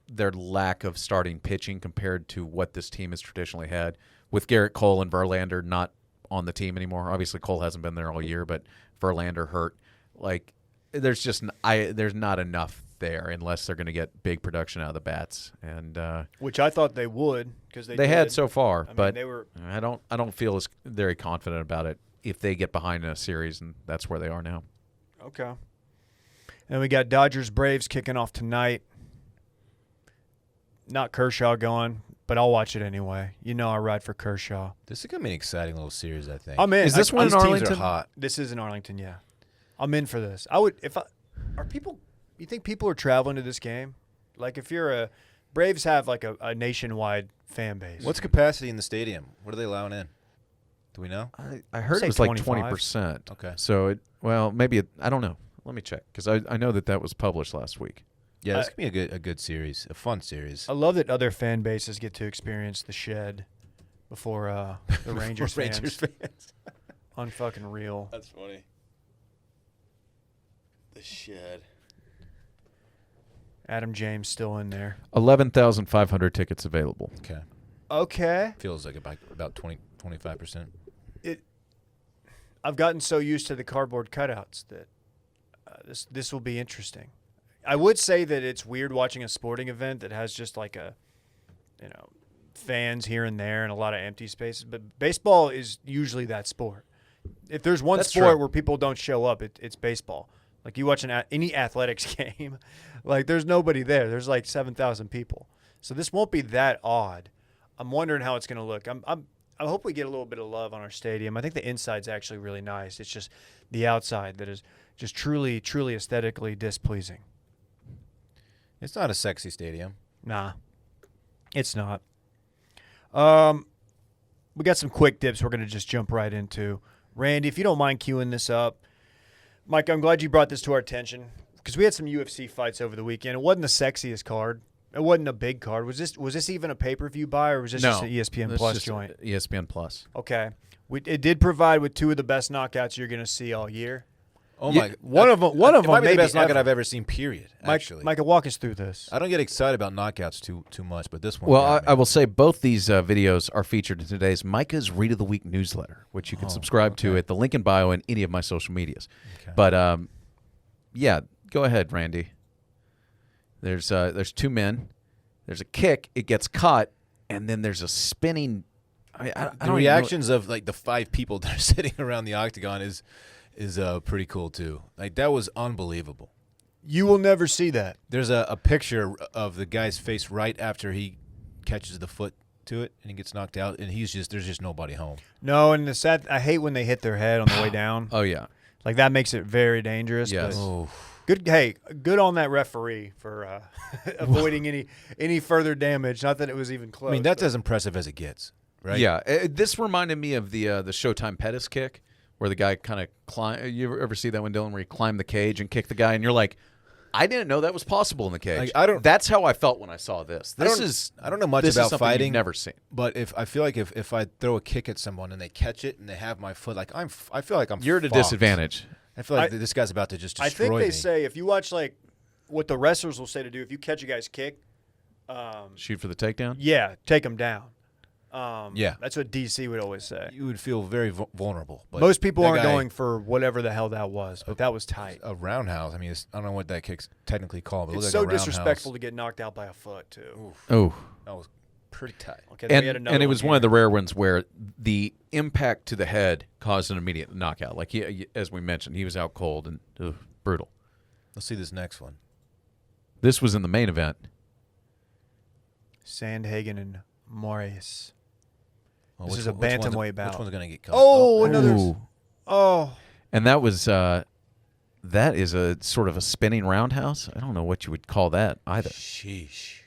their lack of starting pitching compared to what this team has traditionally had, with Garrett Cole and Verlander not on the team anymore. Obviously, Cole hasn't been there all year, but Verlander hurt. Like, there's not enough there unless they're going to get big production out of the bats, and Which I thought they would because they had so far. But they were. I don't feel as very confident about it if they get behind in a series, and that's where they are now. Okay. And we got Dodgers Braves kicking off tonight. Not Kershaw going, but I'll watch it anyway. You know I ride for Kershaw. This is gonna be an exciting little series, I think. I'm in. Is this one in These teams Arlington? are hot. This is in Arlington, yeah. I'm in for this. Are people? You think people are traveling to this game? Like if you're Braves have like a nationwide fan base. What's capacity in the stadium? What are they allowing in? Do we know? I heard Say it was like 25. 20%. Okay. So maybe I don't know. Let me check because I know that was published last week. Yeah, this could be a good series, a fun series. I love that other fan bases get to experience the shed before the Rangers fans. Rangers fans. Unfucking real. That's funny. The shed. Adam James still in there. 11,500 tickets available. Okay. Okay. Feels like about 25%. I've gotten so used to the cardboard cutouts that this will be interesting. I would say that it's weird watching a sporting event that has just like fans here and there and a lot of empty spaces. But baseball is usually that sport. If there's one That's sport true. where people don't show up, it's baseball. Like you watch any athletics game, like there's nobody there. There's like 7,000 people. So this won't be that odd. I'm wondering how it's going to look. I hope we get a little bit of love on our stadium. I think the inside's actually really nice. It's just the outside that is just truly, truly aesthetically displeasing. It's not a sexy stadium. Nah, it's not. We got some quick dips we're going to just jump right into. Randy, if you don't mind queuing this up. Mike, I'm glad you brought this to our attention because we had some UFC fights over the weekend. It wasn't the sexiest card. It wasn't a big card. Was this even a pay-per-view buy or was this just an ESPN Plus joint? ESPN Plus. Okay. It did provide with 2 of the best knockouts you're going to see all year. Oh Yeah, my! one of them it might be maybe the best knockout ever. I've ever seen. Period. Actually, Micah, walk us through this. I don't get excited about knockouts too much, but this one. Well, got me. I will say both these videos are featured in today's Micah's Read of the Week newsletter, which you can subscribe to at the link in bio in any of my social medias. Okay. But yeah, go ahead, Randy. There's 2 men. There's a kick. It gets caught, and then there's a spinning. I the don't even know- reactions of like the 5 people that are sitting around the octagon is pretty cool too. Like that was unbelievable. You will never see that. There's a picture of the guy's face right after he catches the foot to it and he gets knocked out, and there's just nobody home. No, and I hate when they hit their head on the way down. Oh yeah. Like that makes it very dangerous. Yes. but Oh, good on that referee for avoiding any further damage. Not that it was even close. I mean that's but- as impressive as it gets, right? Yeah. This reminded me of the Showtime Pettis kick, where the guy kind of climb. You ever see that one, Dylan, where he climbed the cage and kicked the guy, and you're like, I didn't know that was possible in the cage. Like, That's how I felt when I saw this. I don't know much this is about something fighting. you've never seen. But if I feel like if I throw a kick at someone and they catch it and they have my foot, like I feel like I'm. You're at a fucked. disadvantage. I feel like this guy's about to just destroy I think me. they say if you watch like what the wrestlers will say to do, if you catch a guy's kick, Shoot for the takedown? Yeah, take him down. Yeah. That's what DC would always say. You would feel very vulnerable. But Most people that aren't guy- going for whatever the hell that was, but that was tight. a roundhouse. I mean, I don't know what that kick's technically called. But it It's looked so like a roundhouse. disrespectful to get knocked out by a foot, too. Oh. That was pretty tight. Okay, then we had another And it was one one of the here. rare ones where the impact to the head caused an immediate knockout. Like, as we mentioned, he was out cold and brutal. Let's see this next one. This was in the main event. Sandhagen and Moraes. Oh, This which is a one- which one's- bantamweight bout. Which one's going to get cut? Oh, another. Ooh. Oh. And that was that is a sort of a spinning roundhouse. I don't know what you would call that either, Sheesh.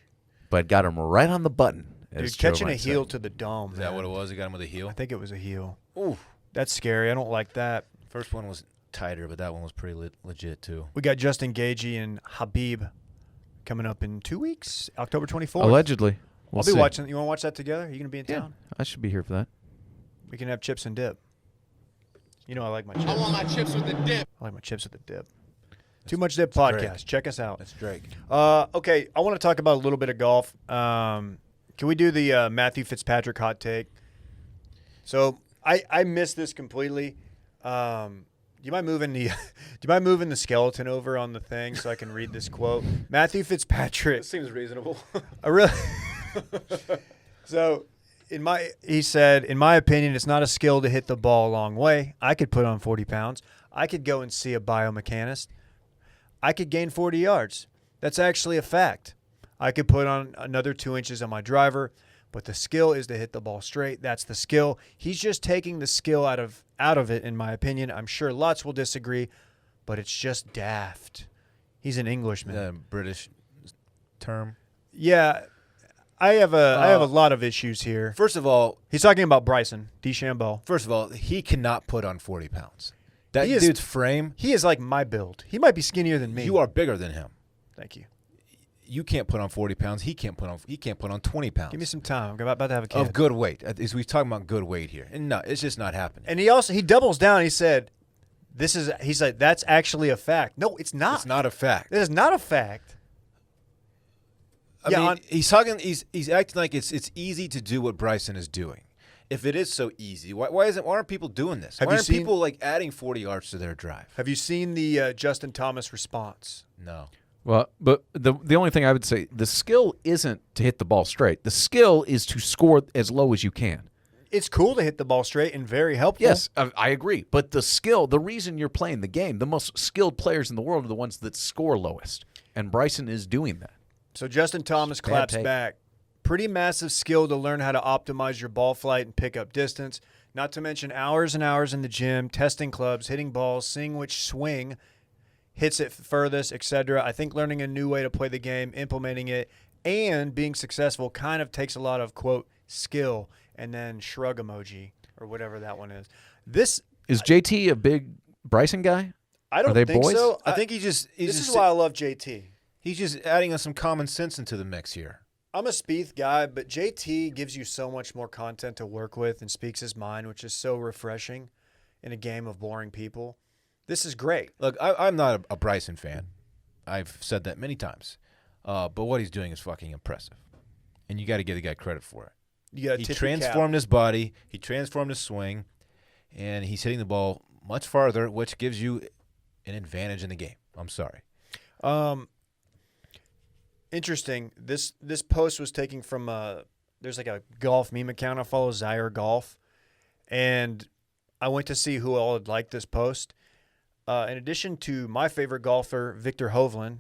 but got him right on the button. Dude, as Joe catching a might say. heel to the dome. Is that man. what it was? He got him with a heel? I think it was a heel. Ooh. That's scary. I don't like that. First one was tighter, but that one was pretty legit, too. We got Justin Gaethje and Habib coming up in 2 weeks, October 24th. Allegedly. We'll I'll be see. watching. You want to watch that together? Are you going to be in Yeah, town? I should be here for that. We can have chips and dip. You know I like my chips. I want my chips with the dip. I like my chips with the dip. Too Much Dip Drake. podcast. Check us out. That's Drake. Okay, I want to talk about a little bit of golf. Can we do the Matthew Fitzpatrick hot take? So I missed this completely. Do you mind moving the skeleton over on the thing so I can read this quote? Matthew Fitzpatrick. seems reasonable. I really. So, he said, in my opinion, it's not a skill to hit the ball a long way. I could put on 40 pounds. I could go and see a biomechanist. I could gain 40 yards. That's actually a fact. I could put on another 2 inches on my driver, but the skill is to hit the ball straight. That's the skill. He's just taking the skill out of it, in my opinion. I'm sure lots will disagree, but it's just daft. He's an Englishman. The British term. Yeah, I have a lot of issues here. First of all, He's talking about Bryson DeChambeau. he cannot put on 40 pounds. That He is- dude's frame, He is like my build. He might be skinnier than me. you are bigger than him. Thank you. You can't put on 40 pounds. He can't put on 20 pounds. Give me some time. I'm about to have a kid. of good weight. We're talking about good weight here. And no, it's just not happening. And he doubles down. He said, he's like, that's actually a fact. No, it's not. It's not a fact. It is not a fact. I mean, he's acting like it's easy to do what Bryson is doing. If it is so easy, why aren't people doing this? Have Why you aren't seen- people like adding 40 yards to their drive? Have you seen the Justin Thomas response? No. Well, but the only thing I would say, the skill isn't to hit the ball straight. The skill is to score as low as you can. It's cool to hit the ball straight and very helpful. Yes, I agree. But the skill, the reason you're playing the game, the most skilled players in the world are the ones that score lowest. And Bryson is doing that. So Justin Thomas Bad claps take. back. Pretty massive skill to learn how to optimize your ball flight and pick up distance. Not to mention hours and hours in the gym, testing clubs, hitting balls, seeing which swing hits it furthest, etc. I think learning a new way to play the game, implementing it, and being successful kind of takes a lot of, quote, skill, and then shrug emoji or whatever that one is. This, Is JT a big Bryson guy? I don't Are they think boys? so. I think this this is why I love JT. he's just adding some common sense into the mix here. I'm a Spieth guy, but JT gives you so much more content to work with and speaks his mind, which is so refreshing in a game of boring people. This is great. Look, I'm not a Bryson fan. I've said that many times. But what he's doing is fucking impressive. And you got to give the guy credit for it. You got He transformed his body. He transformed his swing. And he's hitting the ball much farther, which gives you an advantage in the game. I'm sorry. Interesting. This post was taken from there's like a golf meme account I follow, Zaire Golf, and I went to see who all had liked this post. In addition to my favorite golfer, Victor Hovland,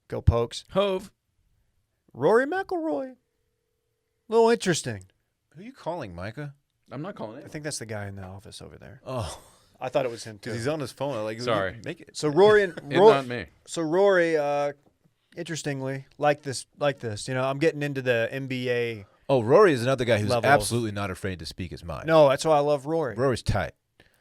go Pokes, Hove. Rory McIlroy. A little interesting. Who are you calling, Micah? I'm not calling I think that's the guy in the office over there. Oh, I thought it was him too. because he's on his phone. Like, Sorry. Make it. So Rory and It's not me. So Rory, interestingly, like this. You know, I'm getting into the NBA. Oh, Rory is another guy who's Levels. absolutely not afraid to speak his mind. No, that's why I love Rory. Rory's tight.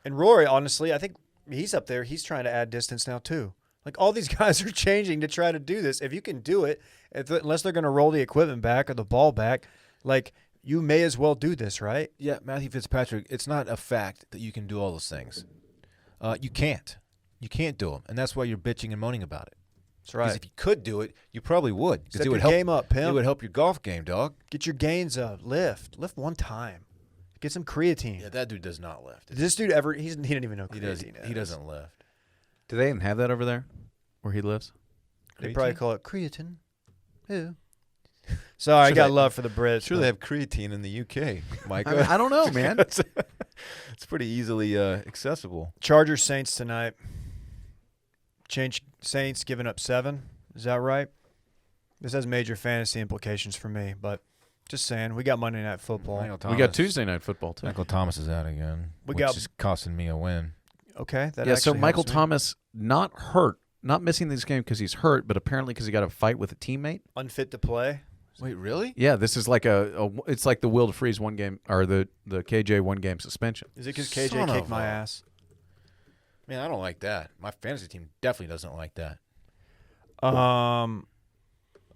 And Rory, honestly, I think he's up there. He's trying to add distance now too. Like all these guys are changing to try to do this. If you can do it, unless they're going to roll the equipment back or the ball back, like you may as well do this, right? Yeah, Matthew Fitzpatrick, it's not a fact that you can do all those things. You can't. You can't do them. And that's why you're bitching and moaning about it. That's right. Because if you could do it, you probably would. Because Step it would your help. game up, pimp. It would help your golf game, dog. Get your gains up. Lift one time. Get some creatine. Yeah, that dude does not lift. Did this dude ever? He didn't even know He does. creatine. He doesn't lift. Do they even have that over there where he lives? They probably call it creatine. Ew. Sorry, I got love for the Brits. Sure, they have creatine in the UK, Mike. I don't know, man. It's pretty easily accessible. Chargers Saints tonight. Saints giving up 7. Is that right? This has major fantasy implications for me, but just saying, we got Monday Night Football. We got Tuesday Night Football, too. Michael Thomas is out again, which is costing me a win. Okay. That Yeah, so actually Michael helps me. Thomas not hurt, not missing this game because he's hurt, but apparently because he got a fight with a teammate. Unfit to play. Wait, really? Yeah, this is like it's like the Will DeFreeze one game, or the KJ one game suspension. Is it because KJ Son kicked of my a- ass? Man, I don't like that. My fantasy team definitely doesn't like that.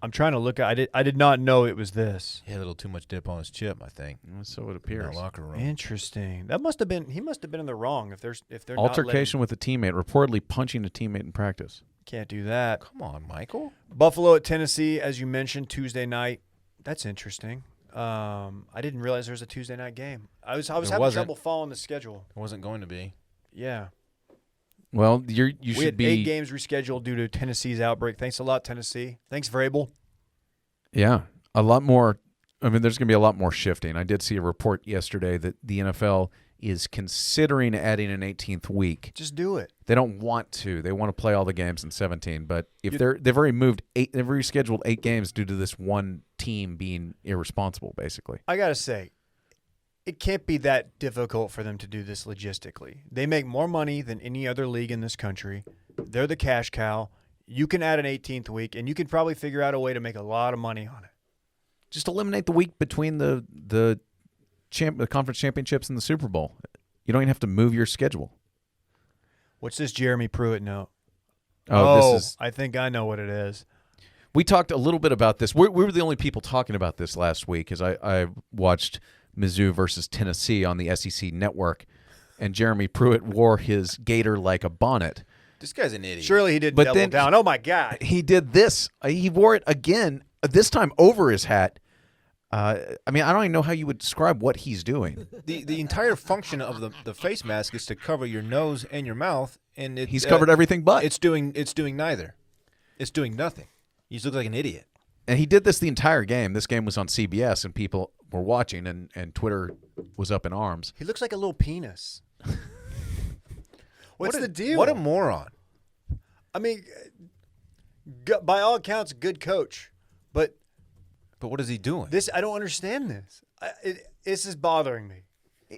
I'm trying to look at. I did not know it was this. He had a little too much dip on his chip, I think. So it In appears. that locker room. Interesting. That must have been. He must have been in the wrong. If they're Altercation with a teammate, reportedly punching a teammate in practice. can't do that. Come on, Michael. Buffalo at Tennessee, as you mentioned, Tuesday night. That's interesting. I didn't realize there was a Tuesday night game. I was having wasn't. trouble following the schedule. It wasn't going to be. Yeah. Well, you We should had be 8 games rescheduled due to Tennessee's outbreak. Thanks a lot, Tennessee. Thanks, Vrabel. Yeah, a lot more. I mean, there's going to be a lot more shifting. I did see a report yesterday that the NFL is considering adding an 18th week. Just do it. They don't want to. They want to play all the games in 17. But if they've already moved 8, they've rescheduled 8 games due to this one team being irresponsible, basically. I got to say, it can't be that difficult for them to do this logistically. They make more money than any other league in this country. They're the cash cow. You can add an 18th week, and you can probably figure out a way to make a lot of money on it. Just eliminate the week between the conference championships and the Super Bowl. You don't even have to move your schedule. What's this Jeremy Pruitt note? This is. I think I know what it is. We talked a little bit about this. We were the only people talking about this last week, as I watched Mizzou versus Tennessee on the SEC network, and Jeremy Pruitt wore his gator like a bonnet. This guy's an idiot. Surely he did But double then down. Oh, my God. He did this. He wore it again, this time over his hat. I mean, I don't even know how you would describe what he's doing. The entire function of the face mask is to cover your nose and your mouth, and He's covered everything but. It's doing neither. It's doing nothing. You just look like an idiot. And he did this the entire game. This game was on CBS, and people were watching, and Twitter was up in arms. He looks like a little penis. What's the deal? What a moron. I mean, by all accounts, good coach. But what is he doing? I don't understand this. This is bothering me.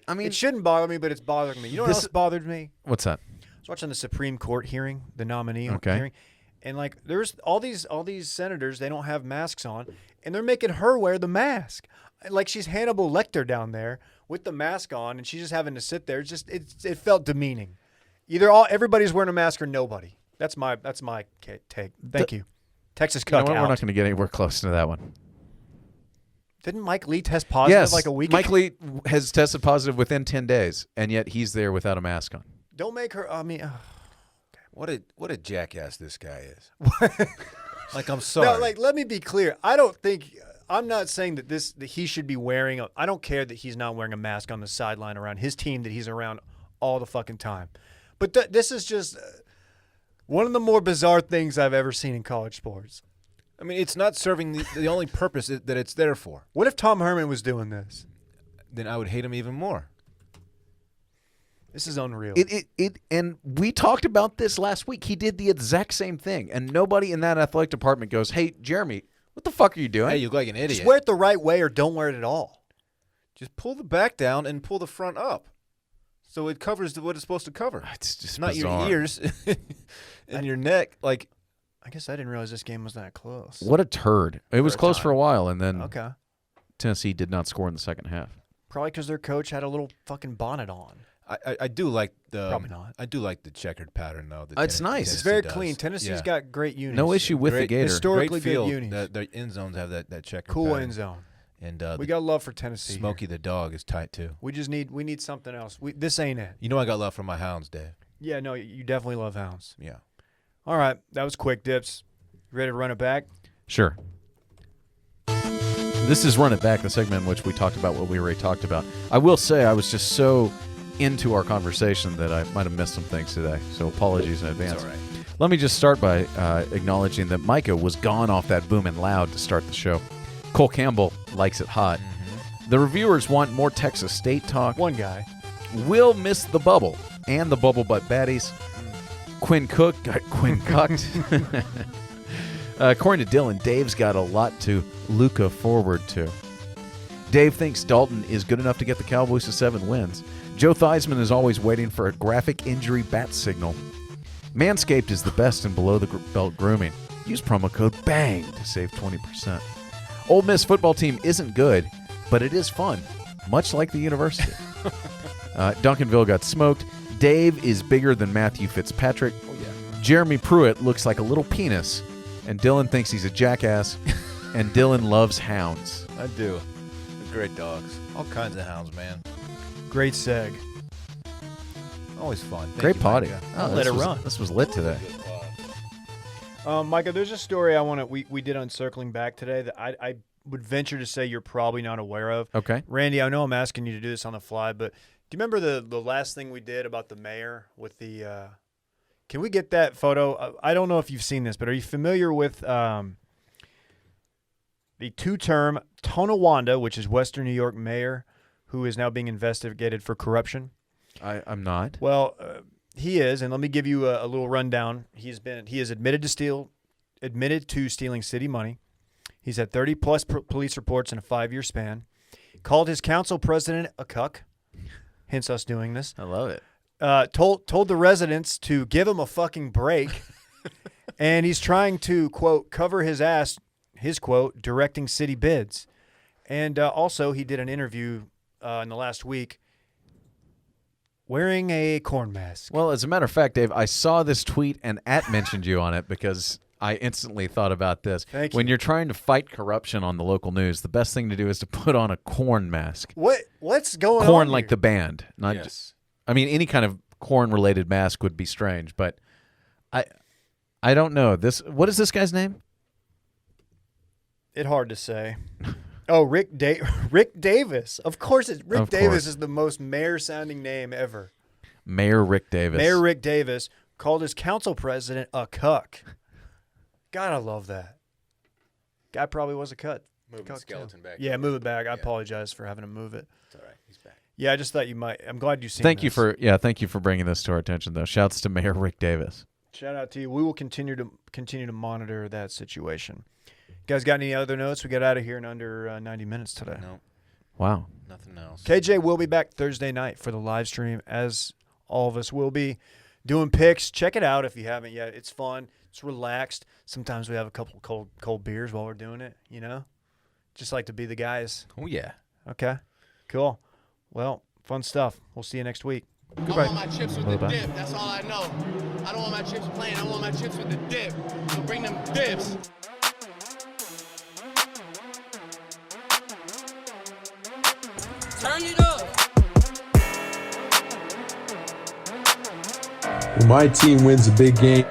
I mean, It shouldn't bother me, but it's bothering me. You know what else bothered me? what's that? I was watching the Supreme Court hearing, the nominee Okay. hearing, and like there's all these senators, they don't have masks on, and they're making her wear the mask, like she's Hannibal Lecter down there with the mask on, and she's just having to sit there. It felt demeaning. Either everybody's wearing a mask or nobody. That's my take. Thank you. Texas You know cuck what? We're out. not going to get anywhere close to that one. Didn't Mike Lee test positive Yes, like a week Mike ago? Lee has tested positive within 10 days, and yet he's there without a mask on. Don't make her. I mean, What a jackass this guy is. Like, I'm sorry. no. Like, let me be clear. I don't think. I'm not saying that he should be wearing. I don't care that he's not wearing a mask on the sideline around his team that he's around all the fucking time. But this is just one of the more bizarre things I've ever seen in college sports. I mean, it's not serving the only purpose that it's there for. What if Tom Herman was doing this? Then I would hate him even more. This is unreal. And we talked about this last week. He did the exact same thing, and nobody in that athletic department goes, "Hey, Jeremy, what the fuck are you doing?" Hey, you look like an idiot. Just wear it the right way or don't wear it at all. Just pull the back down and pull the front up, so it covers what it's supposed to cover. It's just Not bizarre. your ears and your neck. Like, I guess I didn't realize this game was that close. What a turd. It was a close time. for a while, and then Okay. Tennessee did not score in the second half. Probably because their coach had a little fucking bonnet on. I do like the Probably not. I do like the checkered pattern though. that It's nice. It's Tennessee very does. clean. Tennessee's Yeah. got great unis. No issue with the Great- Gator. historically Great field. good unis. The end zones have that checkered Cool pattern. end zone. And We got love for Tennessee. Smokey the dog is tight too. We just need something else. This ain't it. You know I got love for my hounds, Dave. Yeah, no, you definitely love hounds. Yeah. All right, that was quick dips. Ready to run it back? Sure. This is Run It Back, the segment in which we talked about what we already talked about. I will say I was just so into our conversation that I might have missed some things today, so apologies in advance. It's all right. Let me just start by acknowledging that Micah was gone off that booming loud to start the show. Cole Campbell likes it hot. The reviewers want more Texas State talk. One guy. Will miss the bubble and the bubble butt baddies. Quinn Cook got Quinn cucked. According to Dylan, Dave's got a lot to Luka forward to. Dave thinks Dalton is good enough to get the Cowboys to 7 wins. Joe Theismann is always waiting for a graphic injury bat signal. Manscaped is the best in below-the-belt grooming. Use promo code BANG to save 20%. Ole Miss football team isn't good, but it is fun, much like the university. Duncanville got smoked. Dave is bigger than Matthew Fitzpatrick. Oh, yeah. Jeremy Pruitt looks like a little penis, and Dylan thinks he's a jackass, and Dylan loves hounds. I do. They're great dogs. All kinds of hounds, man. Great seg. Always fun. Thank Great you, potty. Micah. Let it run. This was lit today. Micah, there's a story I want to. We did on Circling Back today that I would venture to say you're probably not aware of. Okay. Randy, I know I'm asking you to do this on the fly, but do you remember the last thing we did about the mayor with the? Can we get that photo? I don't know if you've seen this, but are you familiar with the 2-term Tonawanda, which is Western New York mayor, who is now being investigated for corruption? I'm not. Well, he is, and let me give you a little rundown. He is admitted to stealing city money. He's had 30 plus police reports in a 5-year span. Called his council president a cuck, hence us doing this. I love it. Told the residents to give him a fucking break, and he's trying to quote cover his ass. His quote, directing city bids, and also he did an interview in the last week wearing a corn mask. Well, as a matter of fact, Dave, I saw this tweet and mentioned you on it because I instantly thought about this. Thank you. When you're trying to fight corruption on the local news, the best thing to do is to put on a corn mask. What's going on? Corn here? like the band, not. Yes. I mean, any kind of corn-related mask would be strange, but I don't know this. What is this guy's name? It's hard to say. Oh, Rick Davis. Of course, Rick Davis is the most mayor-sounding name ever. Mayor Rick Davis. Mayor Rick Davis called his council president a cuck. God, I love that. Guy probably was a cuck. Move the skeleton back. Yeah, move it back. I apologize for having to move it. It's all right. He's back. Yeah, I just thought you might. I'm glad you've seen Thank this. you for bringing this to our attention, though. Shouts to Mayor Rick Davis. Shout out to you. We will continue to monitor that situation. You guys got any other notes? We got out of here in under 90 minutes today. No, Wow. nothing else. KJ will be back Thursday night for the live stream, as all of us will be doing picks. Check it out if you haven't yet. It's fun. It's relaxed. Sometimes we have a couple cold beers while we're doing it, you know? Just like to be the guys. Oh, yeah. Okay. Cool. Well, fun stuff. We'll see you next week. I want my chips with the dip. That's all I know. I don't want my chips plain. I want my chips with the dip. So bring them dips. Turn it up. When my team wins a big game,